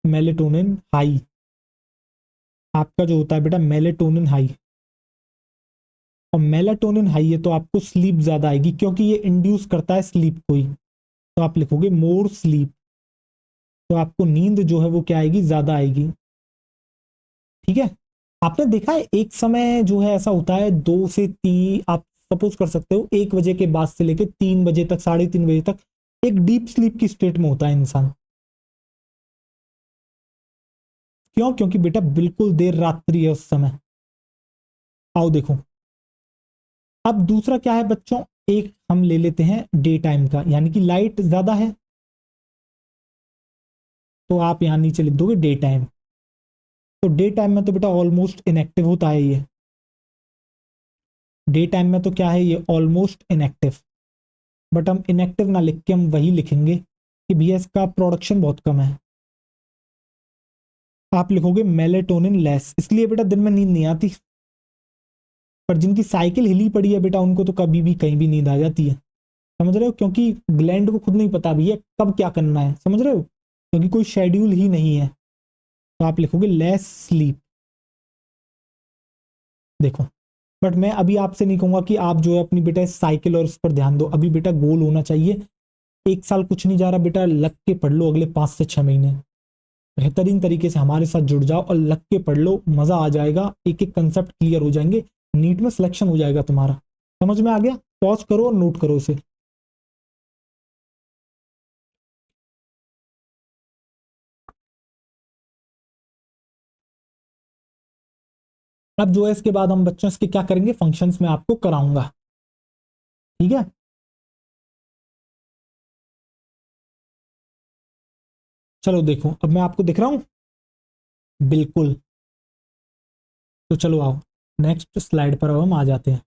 [SPEAKER 1] मेलेटोनिन हाई, आपका जो होता है बेटा मेलेटोनिन हाई। और मेलाटोनिन हाई है तो आपको स्लीप ज्यादा आएगी क्योंकि ये इंड्यूस करता है स्लीप को ही। तो आप लिखोगे मोर स्लीप, तो आपको नींद जो है वो क्या आएगी? ज्यादा आएगी। ठीक है। आपने देखा है एक समय जो है ऐसा होता है 2 से 3, आप सपोज कर सकते हो 1 बजे के बाद से लेकर 3 बजे तक, 3:30 बजे तक एक डीप स्लीप की स्टेट में होता है इंसान। क्यों? क्योंकि बेटा बिल्कुल देर रात्रि है उस समय। आओ देखो, अब दूसरा क्या है बच्चों, एक हम ले लेते हैं डे टाइम का, यानी कि लाइट ज्यादा है तो आप यहां नीचे लिख दोगे डे टाइम। तो डे टाइम में तो बेटा ऑलमोस्ट इनएक्टिव होता है ये, डे टाइम में तो क्या है ये? Almost inactive. बट हम इनएक्टिव ना लिख के हम वही लिखेंगे कि भैया इसका प्रोडक्शन बहुत कम है। आप लिखोगे मेलेटोनिन लेस, इसलिए बेटा दिन में नींद नहीं आती। पर जिनकी साइकिल हिली पड़ी है बेटा उनको तो कभी भी कहीं भी नींद आ जाती है। समझ रहे हो? क्योंकि ग्लैंड को खुद नहीं पता भैया कब क्या करना है। समझ रहे हो? क्योंकि कोई शेड्यूल ही नहीं है। तो आप लिखोगे लेस स्लीप। देखो, बट मैं अभी आपसे नहीं कहूंगा कि आप जो है अपनी बेटा साइकिल और इस पर ध्यान दो। अभी बेटा गोल होना चाहिए, 1 साल कुछ नहीं जा रहा बेटा, लग के पढ़ लो अगले 5 से 6 महीने, बेहतरीन तरीके से हमारे साथ जुड़ जाओ और लग के पढ़ लो, मजा आ जाएगा, एक एक कंसेप्ट क्लियर हो जाएंगे, नीट में सिलेक्शन हो जाएगा तुम्हारा। समझ में आ गया? पॉज करो और नोट करो उसे। अब जो है इसके बाद हम बच्चों इसके क्या करेंगे, फंक्शंस में आपको कराऊंगा। ठीक है। चलो देखो, अब मैं आपको दिख रहा हूं बिल्कुल। तो चलो आओ नेक्स्ट स्लाइड पर अब हम आ जाते हैं।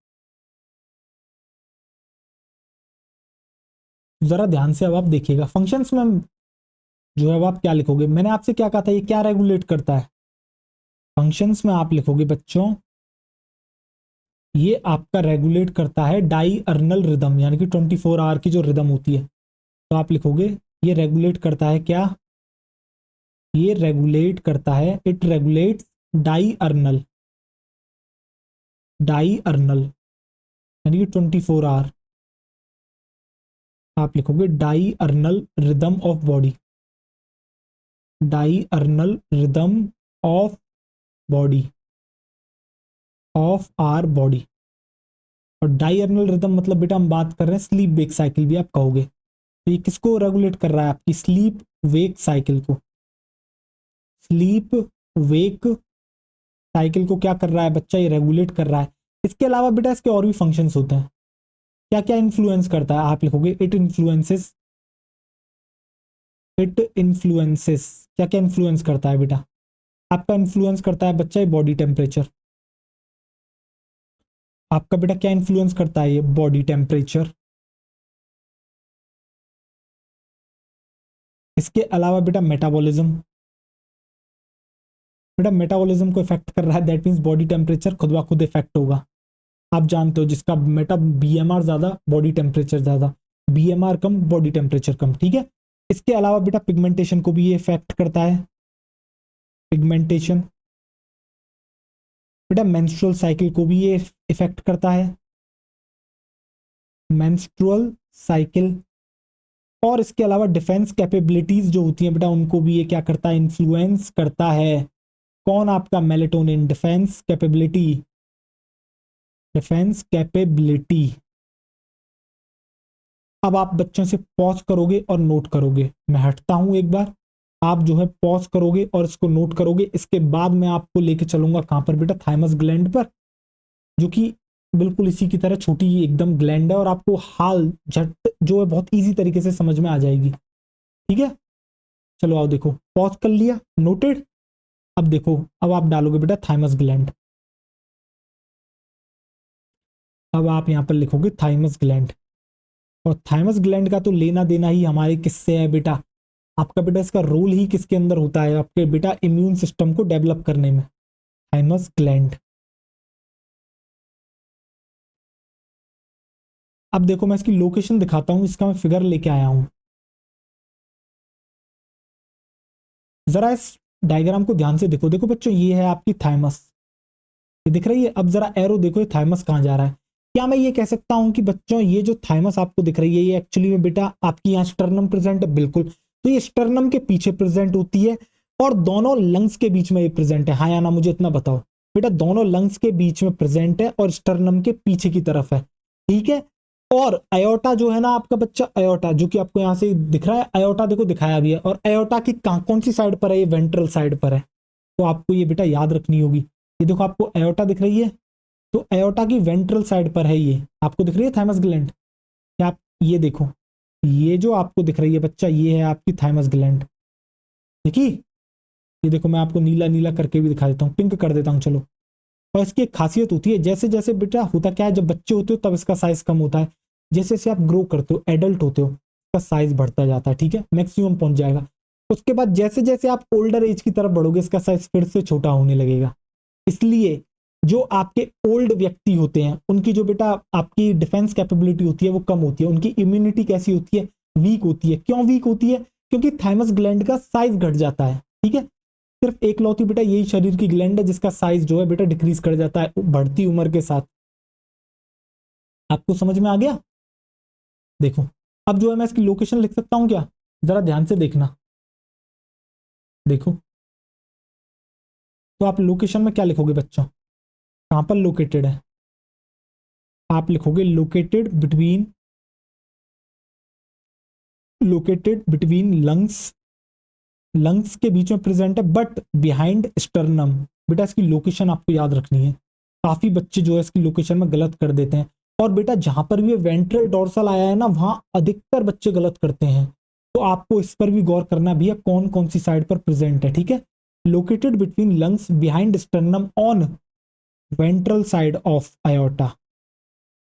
[SPEAKER 1] जरा ध्यान से अब आप देखिएगा फंक्शंस में जो है अब आप क्या लिखोगे। मैंने आपसे क्या कहा था, ये क्या रेगुलेट करता है? फंक्शंस में आप लिखोगे बच्चों, ये आपका रेगुलेट करता है डाई अर्नल रिदम, यानी कि 24 आवर की जो रिदम होती है। तो आप लिखोगे ये रेगुलेट करता है क्या? ये रेगुलेट करता है, it regulates diurnal, diurnal यानी कि 24 आवर। आप लिखोगे diurnal rhythm of body, diurnal rhythm of body, of our body. और डायर्नल रिदम मतलब बेटा हम बात कर रहे हैं स्लीप वेक साइकिल भी आप कहोगे। तो ये किसको रेगुलेट कर रहा है? आपकी स्लीप वेक साइकिल को। स्लीप वेक साइकिल को क्या कर रहा है बच्चा? ये रेगुलेट कर रहा है। इसके अलावा बेटा इसके और भी फंक्शंस होते हैं। क्या क्या इन्फ्लुएंस करता है? आप लिखोगे इट इन्फ्लुएंसेस, इट इन्फ्लुएंसेस। क्या क्या इन्फ्लुएंस करता है बेटा? आपका इन्फ्लुएंस करता है बच्चा ये बॉडी टेम्परेचर। आपका बेटा क्या इन्फ्लुएंस करता है? ये बॉडी टेम्परेचर। इसके अलावा बेटा मेटाबॉलिज्म, बेटा मेटाबॉलिज्म को इफेक्ट कर रहा है, दैट मीन्स बॉडी टेम्परेचर खुद ब खुद इफेक्ट होगा। आप जानते हो जिसका मेटा बीएमआर ज्यादा बॉडी टेम्परेचर ज्यादा, बीएमआर कम बॉडी टेम्परेचर कम। ठीक है। इसके अलावा बेटा पिगमेंटेशन को भी ये इफेक्ट करता है, पिगमेंटेशन। बेटा मेंस्ट्रुअल साइकिल को भी ये इफेक्ट करता है, मेंस्ट्रुअल साइकिल। और इसके अलावा डिफेंस कैपेबिलिटीज जो होती हैं बेटा उनको भी ये क्या करता है? इन्फ्लुएंस करता है। कौन? आपका melatonin. Defence capability, defence capability अब आप बच्चों से पॉज करोगे और नोट करोगे। मैं हटता हूं एक बार, आप जो है पॉज करोगे और इसको नोट करोगे। इसके बाद मैं आपको लेके चलूंगा कहां पर बेटा, थाइमस ग्लैंड पर, जो कि बिल्कुल इसी की तरह छोटी एकदम ग्लैंड है और आपको हाल झट जो है बहुत इजी तरीके से समझ में आ जाएगी। ठीक है, चलो आओ देखो, पॉज कर लिया, नोटेड। अब देखो, अब आप डालोगे बेटा थाइमस ग्लैंड। अब आप यहां पर लिखोगे थाइमस ग्लैंड। और थाइमस ग्लैंड का तो लेना देना ही हमारे किससे है बेटा, आपका बेटा इसका रोल ही किसके अंदर होता है, आपके बेटा इम्यून सिस्टम को डेवलप करने में, थाइमस ग्लैंड। अब देखो मैं इसकी लोकेशन दिखाता हूं, इसका मैं फिगर लेके आया हूं। जरा इस डायग्राम को ध्यान से देखो। देखो बच्चों, ये है आपकी थाइमस, ये दिख रही है। अब जरा एरो देखो, ये थाइमस कहाँ जा रहा है। क्या मैं ये कह सकता हूं कि बच्चों ये जो थाइमस आपको दिख रही है, ये एक्चुअली में बेटा आपकी यहाँ स्टर्नम प्रेजेंट है? बिल्कुल। तो ये स्टर्नम के पीछे प्रेजेंट होती है और दोनों लंग्स के बीच में ये प्रेजेंट है। हाँ या ना, मुझे इतना बताओ बेटा। दोनों लंग्स के बीच में प्रेजेंट है और स्टर्नम के पीछे की तरफ है। ठीक है। और अयोटा जो है ना आपका बच्चा, अयोटा जो कि आपको यहां से दिख रहा है, अयोटा देखो दिखाया भी है। और अयोटा की कौन सी साइड पर है? ये वेंट्रल साइड पर है। तो आपको ये बेटा याद रखनी होगी। ये देखो आपको अयोटा दिख रही है, तो अयोटा की वेंट्रल साइड पर है। ये आपको दिख रही है थाइमस ग्लैंड। क्या आप ये देखो, ये जो आपको दिख रही है बच्चा, ये है आपकी थाइमस ग्लैंड। देखिए, ये देखो मैं आपको नीला नीला करके भी दिखा देता हूँ, पिंक कर देता हूँ चलो। और इसकी एक खासियत होती है, जैसे जैसे बेटा होता क्या है, जब बच्चे होते हो तब इसका साइज कम होता है। जैसे जैसे आप ग्रो करते हो, एडल्ट होते हो, इसका साइज बढ़ता जाता है। ठीक है, मैक्सिमम पहुंच जाएगा। उसके बाद जैसे जैसे आप ओल्डर एज की तरफ बढ़ोगे, इसका साइज फिर से छोटा होने लगेगा। इसलिए जो आपके ओल्ड व्यक्ति होते हैं, उनकी जो बेटा आपकी डिफेंस कैपेबिलिटी होती है वो कम होती है। उनकी इम्यूनिटी कैसी होती है? वीक होती है। क्यों वीक होती है? क्योंकि थाइमस ग्लैंड का साइज घट जाता है। ठीक है, सिर्फ एक लौती बेटा यही शरीर की ग्लैंड है जिसका साइज जो है बेटा डिक्रीज कर जाता है बढ़ती उम्र के साथ। आपको समझ में आ गया? देखो, अब जो है मैं इसकी लोकेशन लिख सकता हूं क्या? जरा ध्यान से देखना। देखो, तो आप लोकेशन में क्या लिखोगे बच्चों? कहां पर लोकेटेड है? आप लिखोगे लोकेटेड बिटवीन लंग्स, लंग्स के बीच में प्रेजेंट है बट बिहाइंड स्टर्नम। बेटा इसकी लोकेशन आपको याद रखनी है। काफी बच्चे जो है इसकी लोकेशन में गलत कर देते हैं। और बेटा जहां पर भी वेंट्रल डोर्सल आया है ना, वहां अधिकतर बच्चे गलत करते हैं। तो आपको इस पर भी गौर करना भी है, कौन कौन सी साइड पर प्रेजेंट है। ठीक है, located between lungs behind sternum on ventral side of aorta,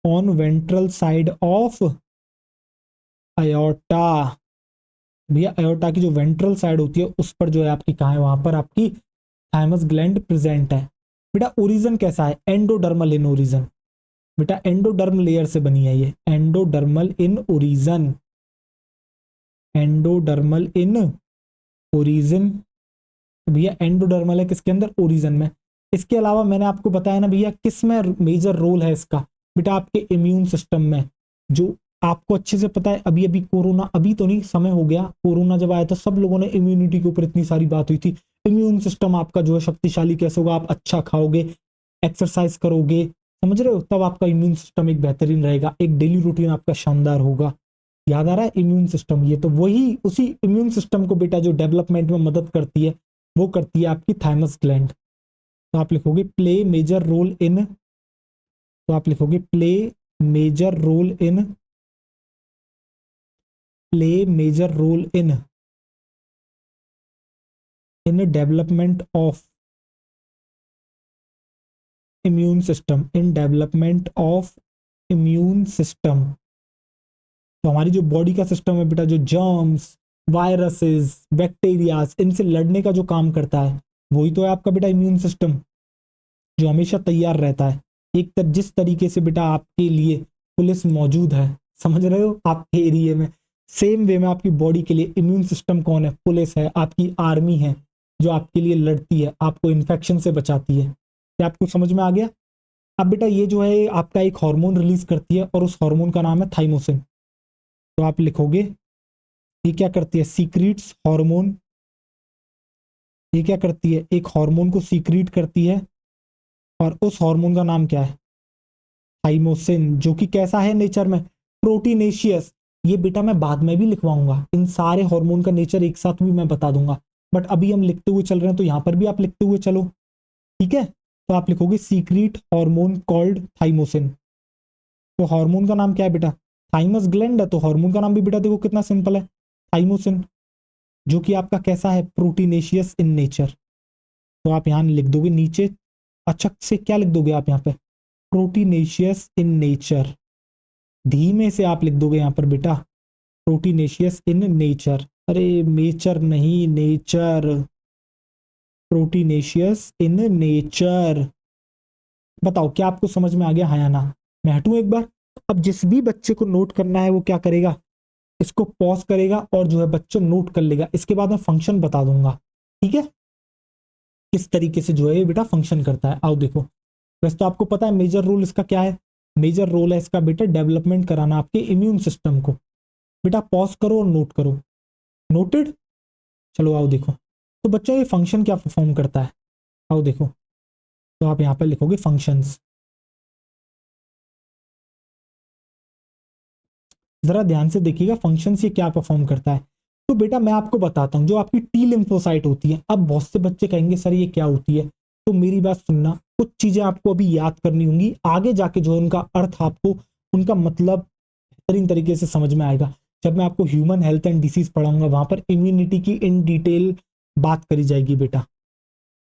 [SPEAKER 1] on ventral side of aorta. भैया अयोटा की जो वेंट्रल साइड होती है उस पर जो है आपकी कहाँ है, वहां पर आपकी थाइमस ग्लैंड प्रेजेंट है। बेटा ओरिजन कैसा है? Endodermal in origin. बेटा एंडोडर्म लेयर से बनी है ये, endodermal in origin, endodermal in origin. भैया एंडोडर्मल है किसके अंदर? ओरिजन में। इसके अलावा मैंने आपको बताया ना भैया किस में मेजर रोल है इसका, बेटा आपके इम्यून सिस्टम में। जो आपको अच्छे से पता है, अभी अभी कोरोना, अभी तो नहीं, समय हो गया, कोरोना जब आया था सब लोगों ने इम्यूनिटी के ऊपर इतनी सारी बात हुई थी। इम्यून सिस्टम आपका जो है शक्तिशाली कैसे होगा? आप अच्छा खाओगे, एक्सरसाइज करोगे, समझ रहे हो, तब आपका इम्यून सिस्टम एक बेहतरीन रहेगा, एक डेली रूटीन आपका शानदार होगा। याद आ रहा है? इम्यून सिस्टम, ये तो वही उसी इम्यून सिस्टम को बेटा जो डेवलपमेंट में मदद करती है, वो करती है आपकी थाइमस ग्लैंड। तो आप लिखोगे प्ले मेजर रोल इन, तो आप लिखोगे play major role in, play major role in development of immune system, in development of immune system. तो हमारी जो बॉडी का सिस्टम है बेटा, जो जर्म्स, वायरसेस, बैक्टीरियाज, इनसे लड़ने का जो काम करता है, वही तो है आपका बेटा इम्यून सिस्टम, जो हमेशा तैयार रहता है। जिस तरीके से बेटा आपके लिए पुलिस मौजूद है, समझ रहे हो, आपके एरिया में, सेम वे में आपकी बॉडी के लिए इम्यून सिस्टम कौन है? पुलिस है, आपकी आर्मी है, जो आपके लिए लड़ती है, आपको इन्फेक्शन से बचाती है। क्या आपको समझ में आ गया? अब बेटा ये जो है आपका एक हार्मोन रिलीज करती है और उस हार्मोन का नाम है थाइमोसिन। तो आप लिखोगे, ये क्या करती है? Secretes hormone. ये क्या करती है? एक हार्मोन को सीक्रीट करती है और उस हार्मोन का नाम क्या है? थाइमोसिन, जो कि कैसा है नेचर में? प्रोटीनेशियस। ये बेटा मैं बाद में भी लिखवाऊंगा, इन सारे हार्मोन का नेचर एक साथ भी मैं बता दूंगा, बट अभी हम लिखते हुए चल रहे हैं तो यहाँ पर भी आप लिखते हुए चलो, ठीक है। तो आप लिखोगे सीक्रेट हार्मोन कॉल्ड थाइमोसिन। तो हार्मोन का नाम क्या है बेटा, थाइमस ग्लैंड है, तो हार्मोन का नाम भी बेटा देखो कितना सिंपल है, थाइमोसिन, जो कि आपका कैसा है, प्रोटीनेशियस इन नेचर। तो आप यहाँ लिख दोगे नीचे, अच्छा से क्या लिख दोगे आप यहाँ पे, प्रोटीनेशियस इन नेचर, धीमे से आप लिख दोगे यहाँ पर बेटा, प्रोटीनेशियस इन नेचर, अरे नेचर नहीं नेचर, प्रोटीनेशियस इन नेचर। बताओ क्या आपको समझ में आ गया, हाँ या ना। मैं हटूं एक बार। अब जिस भी बच्चे को नोट करना है वो क्या करेगा, इसको पॉज करेगा और जो है बच्चा नोट कर लेगा, इसके बाद मैं फंक्शन बता दूंगा, ठीक है, किस तरीके से जो है ये बेटा फंक्शन करता है। आओ देखो, वैसे तो आपको पता है मेजर रोल इसका क्या है, मेजर रोल है इसका बेटा डेवलपमेंट कराना आपके इम्यून सिस्टम को। बेटा पॉज करो और नोट करो, नोटेड। चलो आओ देखो, तो बच्चा ये फंक्शन क्या परफॉर्म करता है, आओ देखो। तो आप यहाँ पर लिखोगे फंक्शंस, जरा ध्यान से देखिएगा फंक्शंस ये क्या परफॉर्म करता है। तो बेटा मैं आपको बताता हूँ, जो आपकी टी लिम्फोसाइट होती है, अब बहुत से बच्चे कहेंगे सर ये क्या होती है, तो मेरी बात सुनना, कुछ चीजें आपको अभी याद करनी होंगी, आगे जाके जो उनका अर्थ आपको, उनका मतलब बेहतरीन तरीके से समझ में आएगा जब मैं आपको ह्यूमन हेल्थ एंड डिसीज पढ़ाऊंगा, वहां पर इम्यूनिटी की इन डिटेल बात करी जाएगी बेटा,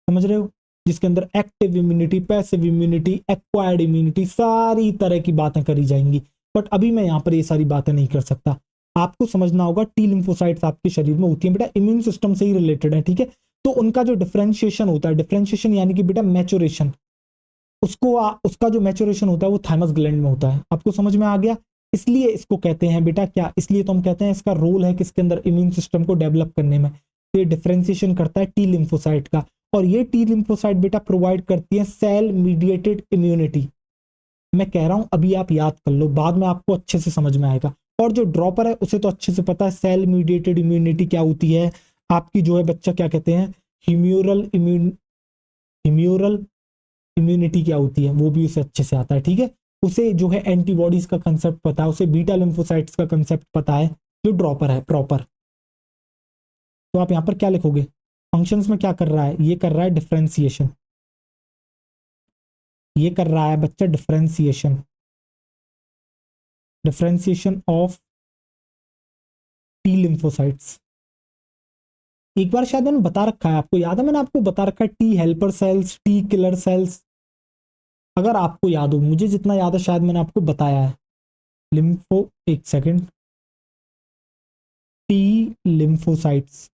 [SPEAKER 1] समझ रहे हो, जिसके अंदर active immunity, passive immunity, acquired immunity, सारी तरह की बातें करी जाएंगी। बट अभी मैं यहाँ पर ये सारी बातें नहीं कर सकता, आपको समझना होगा टी लिम्फोसाइट्स आपके शरीर में होती है बेटा, इम्यून सिस्टम से ही रिलेटेड है, ठीक है। तो उनका जो डिफरेंशिएशन होता है, डिफरेंशिएशन यानी कि बेटा मैचुरेशन, उसका जो मैचुरेशन होता है वो थाइमस ग्लैंड में होता है, आपको समझ में आ गया। इसलिए इसको कहते हैं बेटा क्या, इसलिए तो हम कहते हैं इसका रोल है किसके अंदर, इम्यून सिस्टम को डेवलप करने में। तो ये डिफरेंशिएशन करता है टी लिम्फोसाइट का, और ये टी लिम्फोसाइट बेटा प्रोवाइड करती है सेल मीडिएटेड इम्यूनिटी। मैं कह रहा हूं अभी आप याद कर लो, बाद में आपको अच्छे से समझ में आएगा। और जो ड्रॉपर है उसे तो अच्छे से पता है सेल मीडिएटेड इम्यूनिटी क्या होती है, आपकी जो है बच्चा क्या कहते हैं, ह्यूम्यूरल इम्यूनिटी क्या होती है वो भी उसे अच्छे से आता है, ठीक है। उसे जो है एंटीबॉडीज का कंसेप्ट पता है, उसे बीटा लिम्फोसाइट्स का कंसेप्ट पता है, जो ड्रॉपर है प्रॉपर। तो आप यहाँ पर क्या लिखोगे, फंक्शंस में क्या कर रहा है, ये कर रहा है डिफरेंशिएशन, ये कर रहा है बच्चा differentiation, differentiation of T lymphocytes. एक बार शायद मैंने बता रखा है, आपको याद है मैंने आपको बता रखा है T helper cells, T killer cells, अगर आपको याद हो, मुझे जितना याद है शायद मैंने आपको बताया है। लिम्फो, एक सेकंड, टी लिम्फोसाइट्स,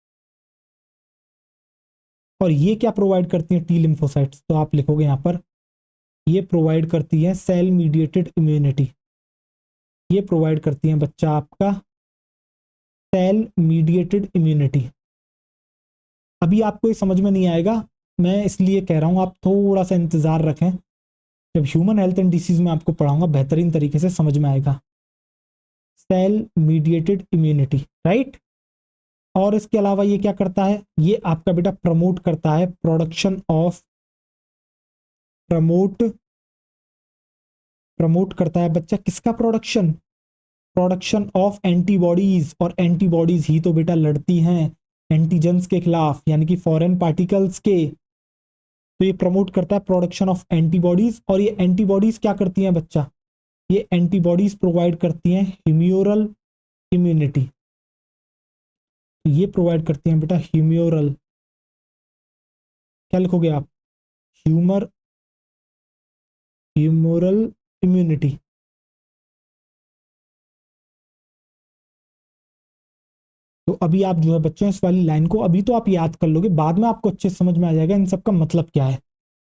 [SPEAKER 1] और ये क्या प्रोवाइड करती हैं टी लिम्फोसाइट्स, तो आप लिखोगे यहाँ पर, ये प्रोवाइड करती है सेल मीडिएटेड इम्यूनिटी, ये प्रोवाइड करती है बच्चा आपका सेल मीडिएटेड इम्यूनिटी। अभी आपको ये समझ में नहीं आएगा, मैं इसलिए कह रहा हूँ आप थोड़ा सा इंतजार रखें, जब ह्यूमन हेल्थ एंड डिसीज में आपको पढ़ाऊंगा बेहतरीन तरीके से समझ में आएगा, सेल मीडिएटेड इम्यूनिटी, राइट। और इसके अलावा ये क्या करता है, ये आपका बेटा प्रमोट करता है प्रोडक्शन ऑफ, प्रमोट प्रमोट करता है बच्चा किसका प्रोडक्शन, प्रोडक्शन ऑफ एंटीबॉडीज, और एंटीबॉडीज ही तो बेटा लड़ती हैं एंटीजेंस के खिलाफ, यानी कि फॉरेन पार्टिकल्स के। तो ये प्रमोट करता है प्रोडक्शन ऑफ एंटीबॉडीज, और ये एंटीबॉडीज क्या करती हैं बच्चा, ये एंटीबॉडीज प्रोवाइड करती हैं ह्यूम्यूरल इम्यूनिटी, ये प्रोवाइड करती हैं बेटा ह्यूम्यूरल, क्या लिखोगे आप, ह्यूमरल इम्यूनिटी। तो अभी आप जो है बच्चों इस वाली लाइन को अभी तो आप याद कर लोगे, बाद में आपको अच्छे से समझ में आ जाएगा इन सब का मतलब क्या है,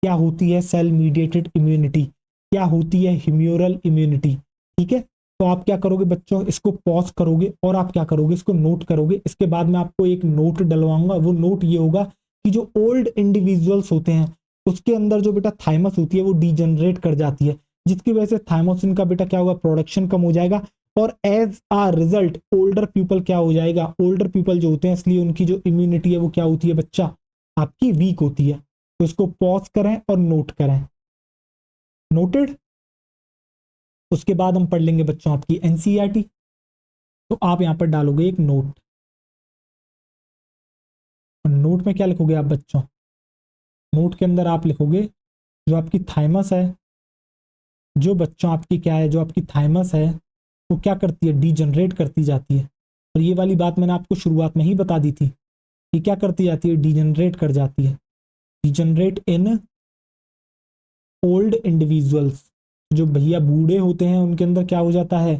[SPEAKER 1] क्या होती है सेल मीडिएटेड इम्यूनिटी, क्या होती है ह्यूमरल इम्यूनिटी, ठीक है। तो आप क्या करोगे बच्चों, इसको पॉज करोगे और आप क्या करोगे, इसको नोट करोगे। इसके बाद मैं आपको एक नोट डलवाऊंगा, वो नोट ये होगा कि जो ओल्ड इंडिविजुअल्स होते हैं उसके अंदर जो बेटा थाइमस होती है वो डीजनरेट कर जाती है, जिसकी वजह से थाइमोसिन का बेटा क्या होगा, प्रोडक्शन कम हो जाएगा, और एज आ रिजल्ट ओल्डर पीपल क्या हो जाएगा, ओल्डर पीपल जो होते हैं इसलिए उनकी जो इम्यूनिटी है वो क्या होती है बच्चा, आपकी वीक होती है। तो इसको पॉज करें और नोट करें, नोटेड। उसके बाद हम पढ़ लेंगे बच्चों आपकी एनसीईआरटी। तो आप यहाँ पर डालोगे एक नोट, और नोट में क्या लिखोगे आप बच्चों, नोट के अंदर आप लिखोगे जो आपकी थाइमस है, जो बच्चों आपकी क्या है, जो आपकी थाइमस है वो क्या करती है, डीजनरेट करती जाती है। और ये वाली बात मैंने आपको शुरुआत में ही बता दी थी कि क्या करती जाती है, डीजनरेट कर जाती है। डीजनरेट इन ओल्ड इंडिविजुअल्स, जो भैया बूढ़े होते हैं उनके अंदर क्या हो जाता है,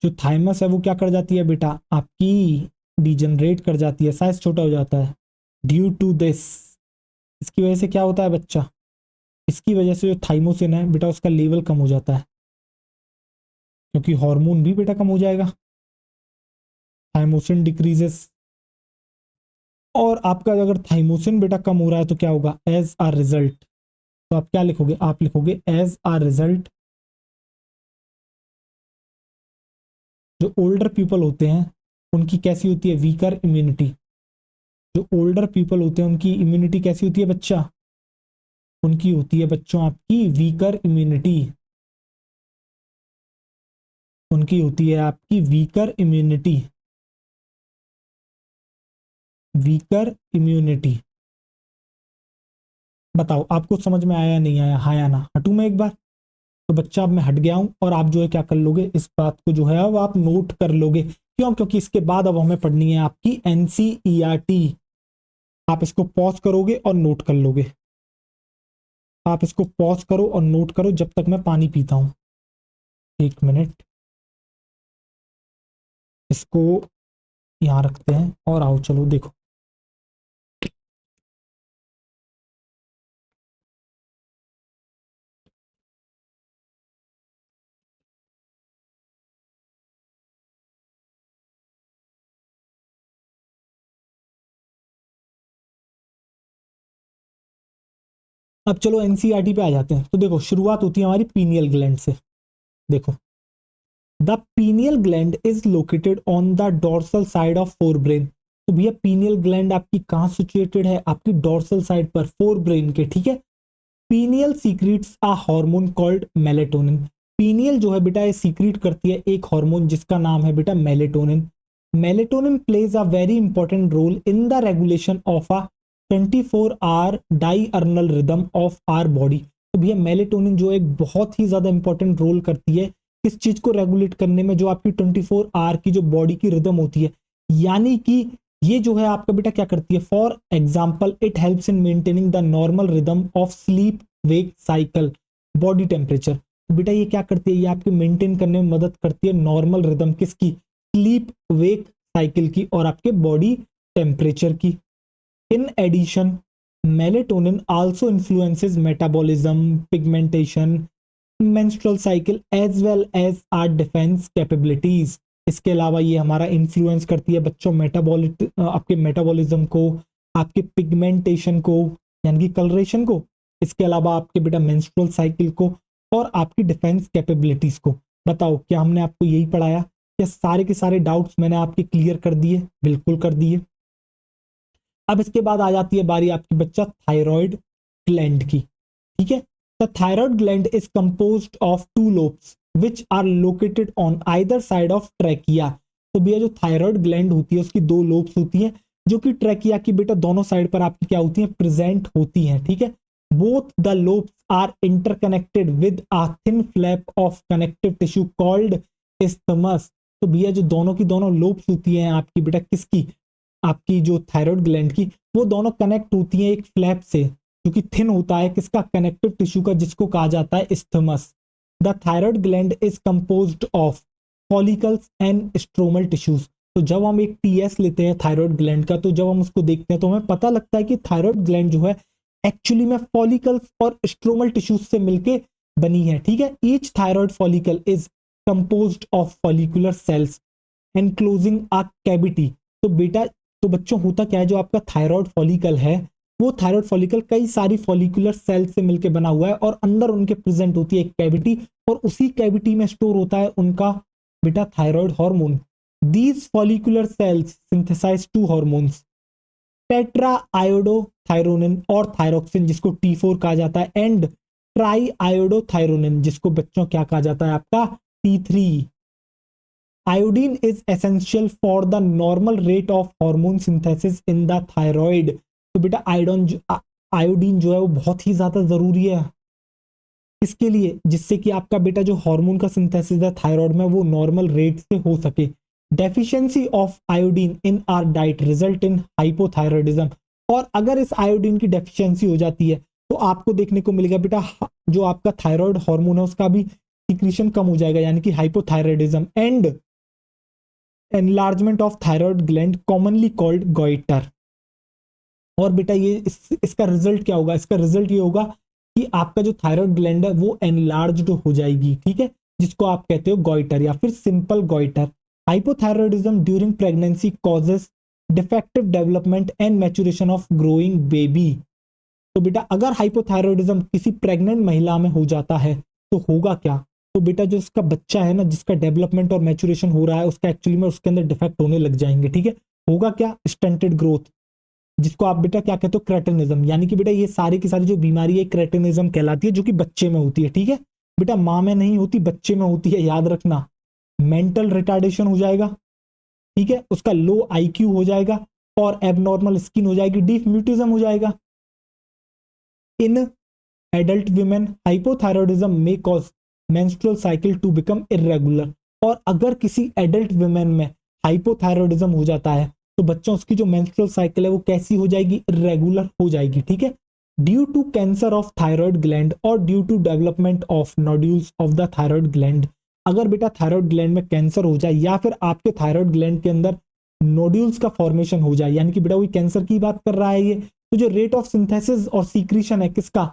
[SPEAKER 1] जो थाइमस है वो क्या कर जाती है बेटा आपकी, डीजनरेट कर जाती है, साइज छोटा हो जाता है। ड्यू टू दिस, इसकी वजह से क्या होता है बच्चा, इसकी वजह से जो थाइमोसिन है बेटा उसका लेवल कम हो जाता है, क्योंकि हार्मोन भी बेटा कम हो जाएगा, थाइमोसिन डिक्रीजेस। और आपका अगर थाइमोसिन बेटा कम हो रहा है तो क्या होगा, एज आ रिजल्ट, तो आप क्या लिखोगे, आप लिखोगे एज आ रिजल्ट, जो ओल्डर पीपल होते हैं उनकी कैसी होती है, वीकर इम्यूनिटी। जो ओल्डर पीपल होते हैं उनकी इम्यूनिटी कैसी होती है बच्चा, उनकी होती है बच्चों आपकी वीकर इम्यूनिटी, उनकी होती है आपकी वीकर इम्यूनिटी, वीकर इम्यूनिटी। बताओ आपको समझ में आया नहीं आया, हाँ या ना, हटूं मैं एक बार। तो बच्चा अब मैं हट गया हूं, और आप जो है क्या कर लोगे, इस बात को जो है अब आप नोट कर लोगे। क्यों, क्योंकि इसके बाद अब हमें पढ़नी है आपकी एनसीईआरटी। आप इसको पॉज करोगे और नोट कर लोगे, आप इसको पॉज करो और नोट करो जब तक मैं पानी पीता हूं। एक मिनट, इसको यहाँ रखते हैं और आओ चलो देखो। अब चलो एनसीईआरटी पे आ जाते हैं। तो देखो शुरुआत होती है हमारी पीनियल ग्लैंड से। देखो, the pineal gland is located on the dorsal side of fore brain. तो भैया पीनियल ग्लैंड आपकी कहाँ सिचुएटेड है, आपकी डोर्सल साइड पर, फोर ब्रेन के, ठीक है। Pineal secrets a hormone called melatonin. Pineal जो है बेटा ये सीक्रेट करती है एक हार्मोन जिसका नाम है बेटा melatonin. Melatonin plays a very important role in the regulation of a 24 hour diurnal rhythm of our body. तो भैया मेलेटोनिन जो एक बहुत ही ज्यादा इंपॉर्टेंट रोल करती है इस चीज को रेगुलेट करने में, जो आपकी 24 आवर की जो बॉडी की रिदम होती है। यानी कि ये जो है आपका बेटा क्या करती है, for example it helps in maintaining the normal rhythm of sleep wake cycle body temperature. तो बेटा ये क्या करती है, ये आपके मेंटेन करने में मदद करती है नॉर्मल रिदम किसकी, स्लीप वेक साइकिल की और आपके बॉडी टेम्परेचर की। In addition melatonin also influences metabolism, pigmentation, menstrual cycle as well as our defence capabilities. इसके अलावा ये हमारा इन्फ्लुएंस करती है बच्चों मेटाबॉलिक, आपके मेटाबॉलिज्म को, आपके पिगमेंटेशन को यानी कि कलरेशन को, इसके अलावा आपके बेटा मेंस्ट्रुअल साइकिल को और आपकी डिफेंस कैपेबिलिटीज को। बताओ क्या हमने आपको यही पढ़ाया, क्या सारे के सारे डाउट्स मैंने आपके क्लियर कर दिए, बिल्कुल कर दिए। अब इसके बाद आ जाती है बारी आपकी बच्चा थायराइड ग्लैंड की, ठीक है। The thyroid gland is composed of two lobes which are located on either side of trachea. तो भैया जो थायराइड ग्लैंड होती है उसकी दो लोब्स होती हैं जो कि ट्रैकिया की बेटा दोनों साइड पर आपकी क्या होती हैं, प्रेजेंट होती हैं, ठीक है। Both the lobes are interconnected with a thin flap of connective tissue called isthmus। तो भैया जो दोनों की दोनों लोब्स होती हैं आपकी बेटा किसकी, आपकी जो थायराइड ग्लैंड की, वो दोनों कनेक्ट होती हैं एक फ्लैप से जो कि थिन होता है किसका, कनेक्टिव टिश्यू का, जिसको कहा जाता है isthmus। The thyroid gland is composed of follicles and stromal tissues. तो जब हम एक टीएस लेते हैं थायराइड ग्लैंड का, तो जब हम उसको देखते हैं तो हमें पता लगता है कि थायराइड ग्लैंड जो है एक्चुअली में फॉलिकल्स और स्ट्रोमल टिश्यूज से मिलके बनी है, ठीक है। Each thyroid follicle is composed of follicular cells enclosing a cavity. तो बेटा, तो बच्चों होता क्या है, जो आपका थायराइड फॉलिकल है वो थायराइड फॉलिकल कई सारी फॉलिकुलर सेल से मिलकर बना हुआ है और अंदर उनके प्रेजेंट होती है एक कैविटी, और उसी कैविटी में स्टोर होता है उनका बेटा thyroid hormone. These follicular cells synthesise two hormones, tetra iodothyronine और थायरोक्सिन जिसको T4 कहा जाता है, एंड ट्राई आयोडोथायरोनिन जिसको बच्चों क्या कहा जाता है आपका T3। Iodine is essential for the normal rate of hormone synthesis in the thyroid. तो बेटा आयोडीन जो है वो बहुत ही ज्यादा जरूरी है इसके लिए, जिससे कि आपका बेटा जो हार्मोन का सिंथेसिस है थायराइड में वो नॉर्मल रेट से हो सके। Deficiency of iodine in are diet result in hypothyroidism. और अगर इस आयोडीन की डेफिशिएंसी हो जाती है तो आपको देखने को मिलेगा बेटा जो आपका थायराइड हार्मोन है उसका भी सिक्रीशन कम हो जाएगा, यानी कि hypothyroidism and enlargement of thyroid gland commonly called goitre. और बेटा ये इसका रिजल्ट क्या होगा? इसका रिजल्ट ये होगा कि आपका जो थायराइड ग्लैंड है वो एनलार्ज्ड हो जाएगी, ठीक है, जिसको आप कहते हो गोइटर या फिर simple goitre. Hypothyroidism during pregnancy causes defective development and maturation of growing baby. तो बेटा अगर हाइपोथायराइडिज्म किसी प्रेग्नेंट महिला में हो जाता है तो होगा क्या? तो बेटा जो उसका बच्चा है ना, जिसका डेवलपमेंट और मैच्योरेशन हो रहा है, उसका एक्चुअली में उसके अंदर डिफेक्ट होने लग जाएंगे, ठीक है। होगा क्या? स्टंटेड ग्रोथ, जिसको आप बेटा क्या कहते हो? क्रेटिनिज्म। यानी कि बेटा ये सारी की सारी जो बीमारी है क्रेटिनिज्म कहलाती है, जो कि बच्चे में होती है, ठीक है। बेटा माँ में नहीं होती, बच्चे में होती है, याद रखना। मेंटल रिटार्डेशन हो जाएगा, ठीक है, उसका लो आईक्यू हो जाएगा और एबनॉर्मल स्किन हो जाएगी, डीप म्यूटिज्म हो जाएगा। इन एडल्ट विमेन हाइपोथायराइडिज्म में cause menstrual cycle to become irregular. और अगर किसी एडल्ट विमेन में हाइपोथायराइडिज्म हो जाता है तो बच्चों उसकी जो मेंस्ट्रुअल साइकिल है वो कैसी हो जाएगी? इरेगुलर हो जाएगी, ठीक है। Due to cancer of thyroid gland और due to development of nodules of the thyroid gland. अगर बेटा थायराइड ग्लैंड में कैंसर हो जाए या फिर आपके थायराइड ग्लैंड के अंदर नोड्यूल्स का फॉर्मेशन हो जाए, यानी कि बेटा वही कैंसर की बात कर रहा है ये, तो जो रेट ऑफ सिंथेसिस और सीक्रीशन है किसका?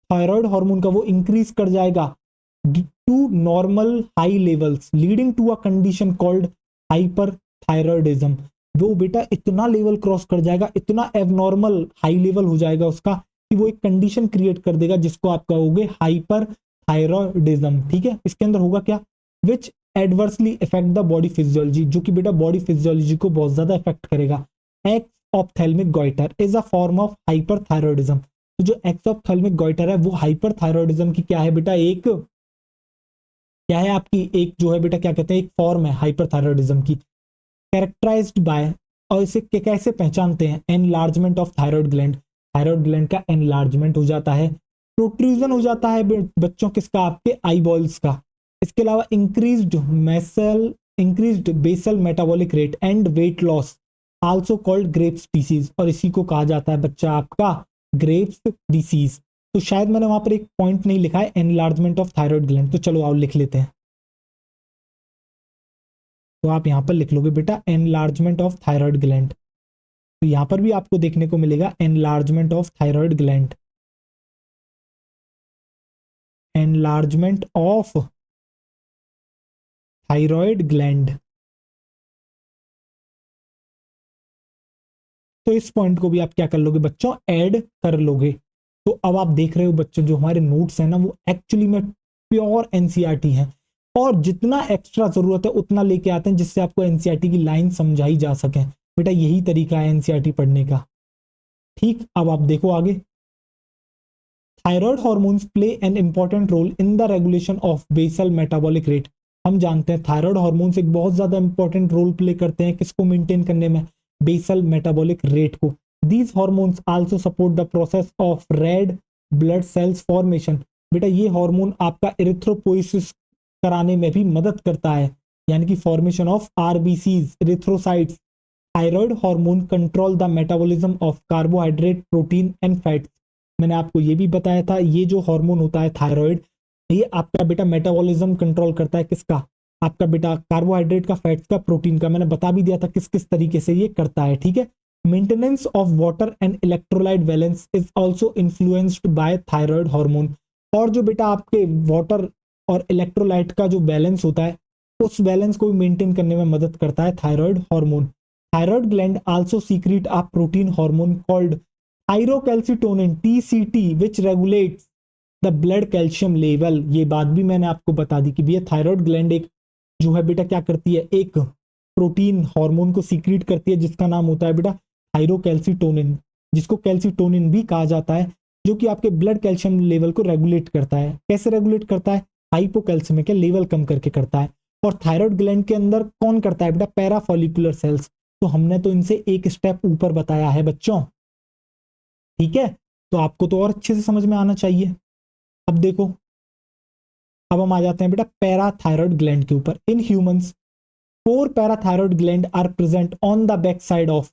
[SPEAKER 1] थायराइड हार्मोन का, वो इंक्रीज कर जाएगा to normal high levels leading to a condition called hyperthyroidism. वो बेटा इतना लेवल क्रॉस कर जाएगा, इतना एबनॉर्मल हाई लेवल हो जाएगा उसका कि वो एक कंडीशन क्रिएट कर देगा जिसको आप कहोगे हाइपरथायराइडिज्म, ठीक है। इसके अंदर होगा क्या? Which adversely effect the body physiology, जो कि बेटा बॉडी फिजियोलॉजी को बहुत ज्यादा इफेक्ट करेगा। Exophthalmic goitre is a form of hyperthyroidism. तो जो एक्सऑप्थेल्मिक गोइटर है वो हाइपरथायराइडिज्म की क्या है बेटा? एक क्या है आपकी? एक जो है बेटा क्या कहते हैं, एक फॉर्म है हाइपरथायराइडिज्म की, कैरेक्टराइज्ड बाय। और इसे कैसे पहचानते हैं? Enlargement of thyroid gland, thyroid gland का एनलार्जमेंट हो जाता है, प्रोट्रूजन हो जाता है बच्चों किसका? आपके आईबॉल्स का। इसके अलावा increased basal metabolic rate and weight loss also called grape species. और इसी को कहा जाता है बच्चा आपका ग्रेप्स डिसीज। तो शायद मैंने वहां पर एक पॉइंट नहीं लिखा है एनलार्जमेंट ऑफ थायराइड ग्लैंड, तो चलो आओ लिख लेते हैं। तो आप यहां पर लिख लोगे बेटा एनलार्जमेंट ऑफ थायराइड ग्लैंड। तो यहां पर भी आपको देखने को मिलेगा enlargement of thyroid gland, enlargement of thyroid gland. तो इस पॉइंट को भी आप क्या कर लोगे बच्चों? ऐड कर लोगे। तो अब आप देख रहे हो बच्चों जो हमारे नोट्स हैं ना वो एक्चुअली में प्योर एनसीईआरटी हैं, और जितना एक्स्ट्रा जरूरत है उतना लेके आते हैं जिससे आपको एनसीईआरटी की लाइन समझाई जा सके। बेटा यही तरीका है एनसीईआरटी पढ़ने का, ठीक। अब आप देखो आगे। Thyroid hormones play an important role in the regulation of basal metabolic rate. हम जानते हैं थायराइड हार्मोन्स एक बहुत ज्यादा इंपॉर्टेंट रोल प्ले करते हैं किसको मेंटेन करने में? बेसल मेटाबॉलिक रेट को। These hormones also support the process of red blood cells formation. बेटा ये हार्मोन आपका इरिथ्रोपोइसिस कराने में भी मदद करता है, यानी कि formation of RBCs, erythrocytes. Thyroid hormone control the metabolism of carbohydrate, protein and fats. मैंने आपको ये भी बताया था ये जो हार्मोन होता है थायराइड, ये आपका बेटा मेटाबॉलिज्म कंट्रोल करता है किसका? आपका बेटा कार्बोहाइड्रेट का, फैट्स का, प्रोटीन का। मैंने बता भी दिया था किस किस तरीके से ये करता है, ठीक है। Maintenance of water and electrolyte balance is also influenced by thyroid hormone. और जो बेटा आपके वाटर और इलेक्ट्रोलाइट का जो बैलेंस होता है उस बैलेंस को भी मेंटेन करने में मदद करता है thyroid hormone. Thyroid gland also secret a protein hormone called thyrocalcitonin TCT which regulates the blood calcium level. ये बात भी मैंने आपको बता दी कि भैया थायराइड ग्लैंड एक जो है बेटा क्या करती है? एक प्रोटीन हार्मोन को सीक्रेट करती है जिसका नाम होता है बेटा थायरोकैल्सिटोनिन, जिसको कैल्सिटोनिन भी कहा जाता है, जो कि आपके ब्लड कैल्शियम लेवल को रेगुलेट करता है। कैसे रेगुलेट करता है? हाइपोकैल्सिमिक लेवल कम करके करता है। और थायराइड ग्लैंड के अंदर कौन करता है बेटा, पैराफॉलिकुलर सेल्स। तो हमने तो इनसे एक स्टेप ऊपर बताया है बच्चों, ठीक है, तो आपको तो और अच्छे से समझ में आना चाहिए। अब देखो, अब हम आ जाते हैं बेटा पैराथायरॉयड ग्लैंड के ऊपर। In humans 4 parathyroid gland are present on the back side of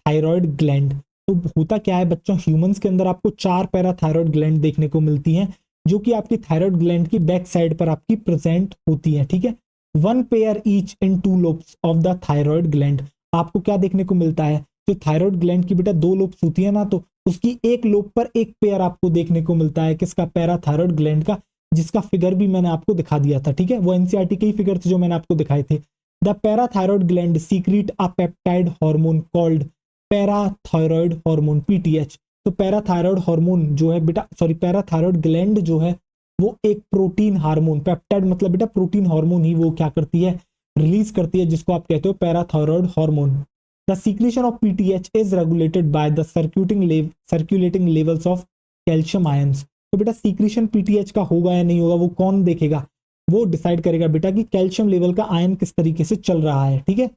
[SPEAKER 1] thyroid gland. तो होता क्या है बच्चों, ह्यूमंस के अंदर आपको 4 पैराथायरॉयड ग्लैंड देखने को मिलती हैं, जो कि आपकी थायरॉयड ग्लैंड की बैक साइड पर आपकी प्रेजेंट होती है, ठीक है। 1 pair each in 2 lobes of the thyroid gland. आपको क्या देखने को मिलता है, जो थायरॉयड ग्लैंड की बेटा 2 लोब्स होती है ना, तो उसकी एक लोब पर एक पेयर आपको देखने को मिलता है, किसका, पैराथायरॉयड ग्लैंड का, जिसका फिगर भी मैंने आपको दिखा दिया था, ठीक है, वो एनसीईआरटी के ही फिगर थे जो मैंने आपको दिखाए थे। The parathyroid gland secret a peptide hormone called parathyroid hormone, PTH. तो पैराथायरॉयड हार्मोन जो है बेटा, सॉरी, पैराथायरॉयड ग्लैंड जो है वो एक प्रोटीन हार्मोन, पेप्टाइड मतलब बेटा प्रोटीन हार्मोन ही वो क्या करती है, रिलीज करती है, जिसको आप कहते हो parathyroid hormone. The secretion of PTH is regulated by the circulating levels of calcium ions. तो बेटा सीक्रेशन पीटीएच का होगा या नहीं होगा, वो कौन देखेगा, वो डिसाइड करेगा बेटा कि कैल्शियम लेवल का आयन किस तरीके से चल रहा है, ठीक है।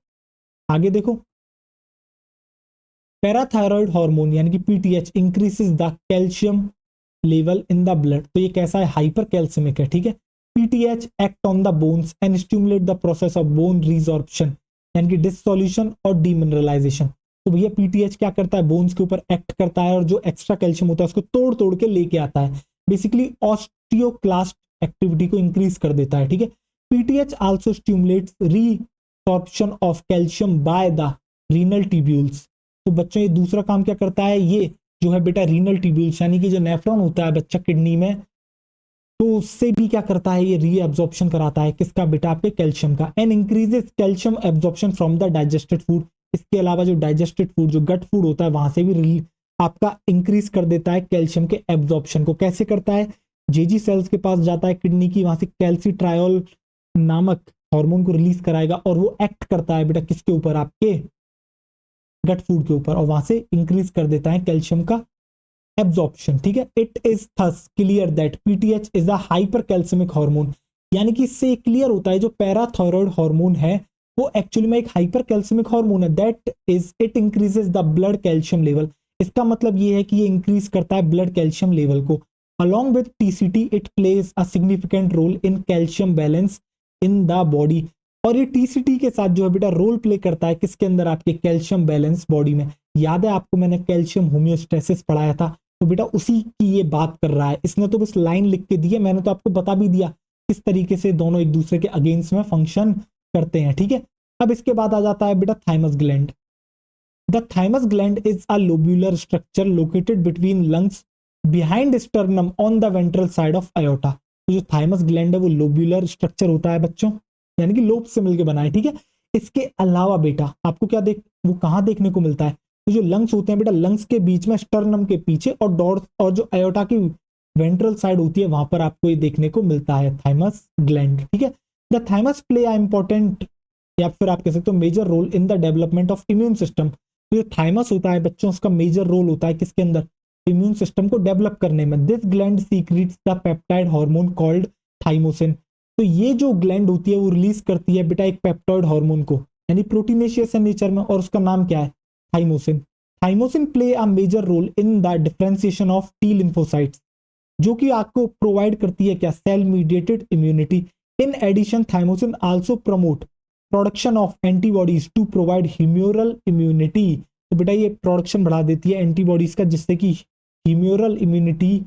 [SPEAKER 1] आगे देखो, पैराथायरॉयड हार्मोन यानी कि PTH increases the calcium level in the blood. तो ये कैसा है, हाइपर कैल्सिमिक है, ठीक है। PTH act on the bones and stimulate the process of bone resorption यानी कि डिसोल्यूशन और डीमिनरलाइजेशन। तो भैया पीटीएच क्या करता है, बोन्स के ऊपर एक्ट करता है और जो एक्स्ट्रा कैल्शियम होता है उसको तोड़ तोड़ के लेके आता है, बेसिकली ऑस्टियोक्लास्ट एक्टिविटी को इंक्रीज कर देता है, ठीक है। PTH also stimulates resorption of calcium by the renal tubules. तो बच्चों ये दूसरा काम क्या करता है, ये जो है बेटा रीनल ट्यूब्यूल्स यानी कि जो नेफ्रॉन होता है बच्चा किडनी में, तो उससे भी क्या करता है, ये रीअब्जॉर्प्शन कराता है, किसका बेटा, आपके कैल्शियम का, and increases calcium absorption from the digested food. इसके अलावा जो डाइजेस्टेड फूड, जो गट फूड होता है, वहां से भी आपका इंक्रीज कर देता है कैल्शियम के एब्जॉर्प्शन को। कैसे करता है, जेजी सेल्स के पास जाता है किडनी की, वहां से कैल्सीट्रायोल नामक हार्मोन को रिलीज कराएगा और वो एक्ट करता है बेटा किसके ऊपर, आपके गट फूड के ऊपर, और वहां से इंक्रीज कर देता है कैल्शियम का एब्जॉर्प्शन, ठीक है। It is thus clear that PTH is a hyper calcaemic hormone. यानी कि इससे क्लियर होता है जो पैराथायरॉयड हार्मोन है वो एक्चुअली में एक हाइपर कैल्सिमिक हार्मोन है, that is it increases the blood calcium level. इसका मतलब ये है कि ये इंक्रीज करता है ब्लड कैल्शियम लेवल को। Along with TCT it plays a significant role in calcium balance in the body. और ये टीसीटी के साथ जो है बेटा रोल प्ले करता है किसके अंदर, आपके कैल्शियम बैलेंस बॉडी में। याद है आपको मैंने कैल्शियम होम्योस्टेसिस पढ़ाया था, तो बेटा उसी की ये बात कर रहा है। इसने तो बस लाइन लिख के दी है, मैंने तो आपको बता भी दिया किस तरीके से दोनों एक दूसरे के अगेंस्ट में फंक्शन करते हैं, ठीक है। अब इसके बाद आ जाता है बेटा thymus gland. The thymus gland is a lobular structure located between lungs behind sternum on the ventral side of aorta. तो जो थाइमस ग्लैंड है वो लोब्यूलर स्ट्रक्चर होता है बच्चों, यानी कि लोब से मिलकर बना है, ठीक है। इसके अलावा बेटा आपको क्या वो कहां देखने को मिलता है, तो जो लंग्स होते हैं बेटा, लंग्स के बीच में स्टर्नम के पीछे और डॉर्स और जो अयोटा की वेंट्रल साइड होती है वहां पर आपको ये देखने को मिलता है थाइमस ग्लैंड, ठीक है। The thymus play a important या फिर आप कह सकते हो major role in the development of immune system. तो जो थाइमस होता है बच्चों, उसका मेजर रोल होता है किसके अंदर, इम्यून सिस्टम को डेवलप करने में। This gland secrets the peptide hormone called thymosin. तो ये जो ग्लैंड होती है वो रिलीज करती है बेटा एक पेप्टाइड हार्मोन को, यानी प्रोटीनेशियस है नेचर में, और उसका नाम क्या है, thymosin. Thymosin play a major role in the differentiation of T lymphocytes, जो कि आपको प्रोवाइड करती है क्या, cell mediated immunity. In addition thymosin also promote production of antibodies to provide humoral immunity. तो बेटा ये प्रोडक्शन बढ़ा देती है एंटीबॉडीज का, जिससे कि ह्यूमरल इम्यूनिटी,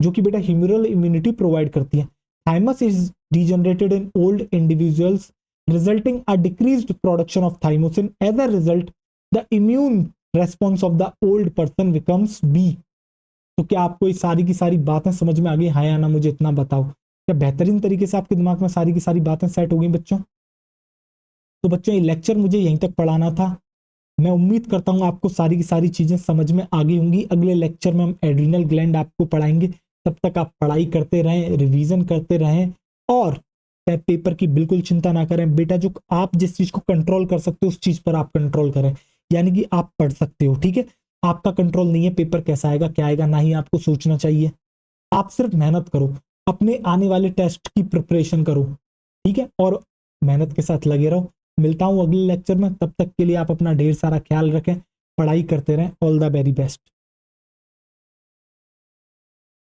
[SPEAKER 1] जो कि बेटा ह्यूमरल इम्यूनिटी प्रोवाइड करती है। Thymus is degenerated in old individuals resulting a decreased production of thymosin. As a result the immune response of the old person becomes weak. तो क्या आपको ये सारी की सारी बातें समझ में आ गई, हाँ या ना, मुझे इतना बताओ। क्या बेहतरीन तरीके से आपके दिमाग में सारी की सारी बातें सेट हो गई बच्चों? तो बच्चों ये लेक्चर मुझे यहीं तक पढ़ाना था। मैं उम्मीद करता हूँ आपको सारी की सारी चीजें समझ में आ गई होंगी। अगले लेक्चर में हम एड्रिनल ग्लैंड आपको पढ़ाएंगे। तब तक आप पढ़ाई करते रहें, रिवीजन करते रहें, और पेपर की बिल्कुल चिंता ना करें बेटा। जो आप जिस चीज को कंट्रोल कर सकते हो उस चीज पर आप कंट्रोल करें, यानी कि आप पढ़ सकते हो, ठीक है। आपका कंट्रोल नहीं है पेपर कैसा आएगा क्या आएगा, ना ही आपको सोचना चाहिए। आप सिर्फ मेहनत करो, अपने आने वाले टेस्ट की प्रिपरेशन करो, ठीक है। और मेहनत के साथ लगे रहो। मिलता हूँ अगले लेक्चर में, तब तक के लिए आप अपना ढेर सारा ख्याल रखें, पढ़ाई करते रहें। All the very best.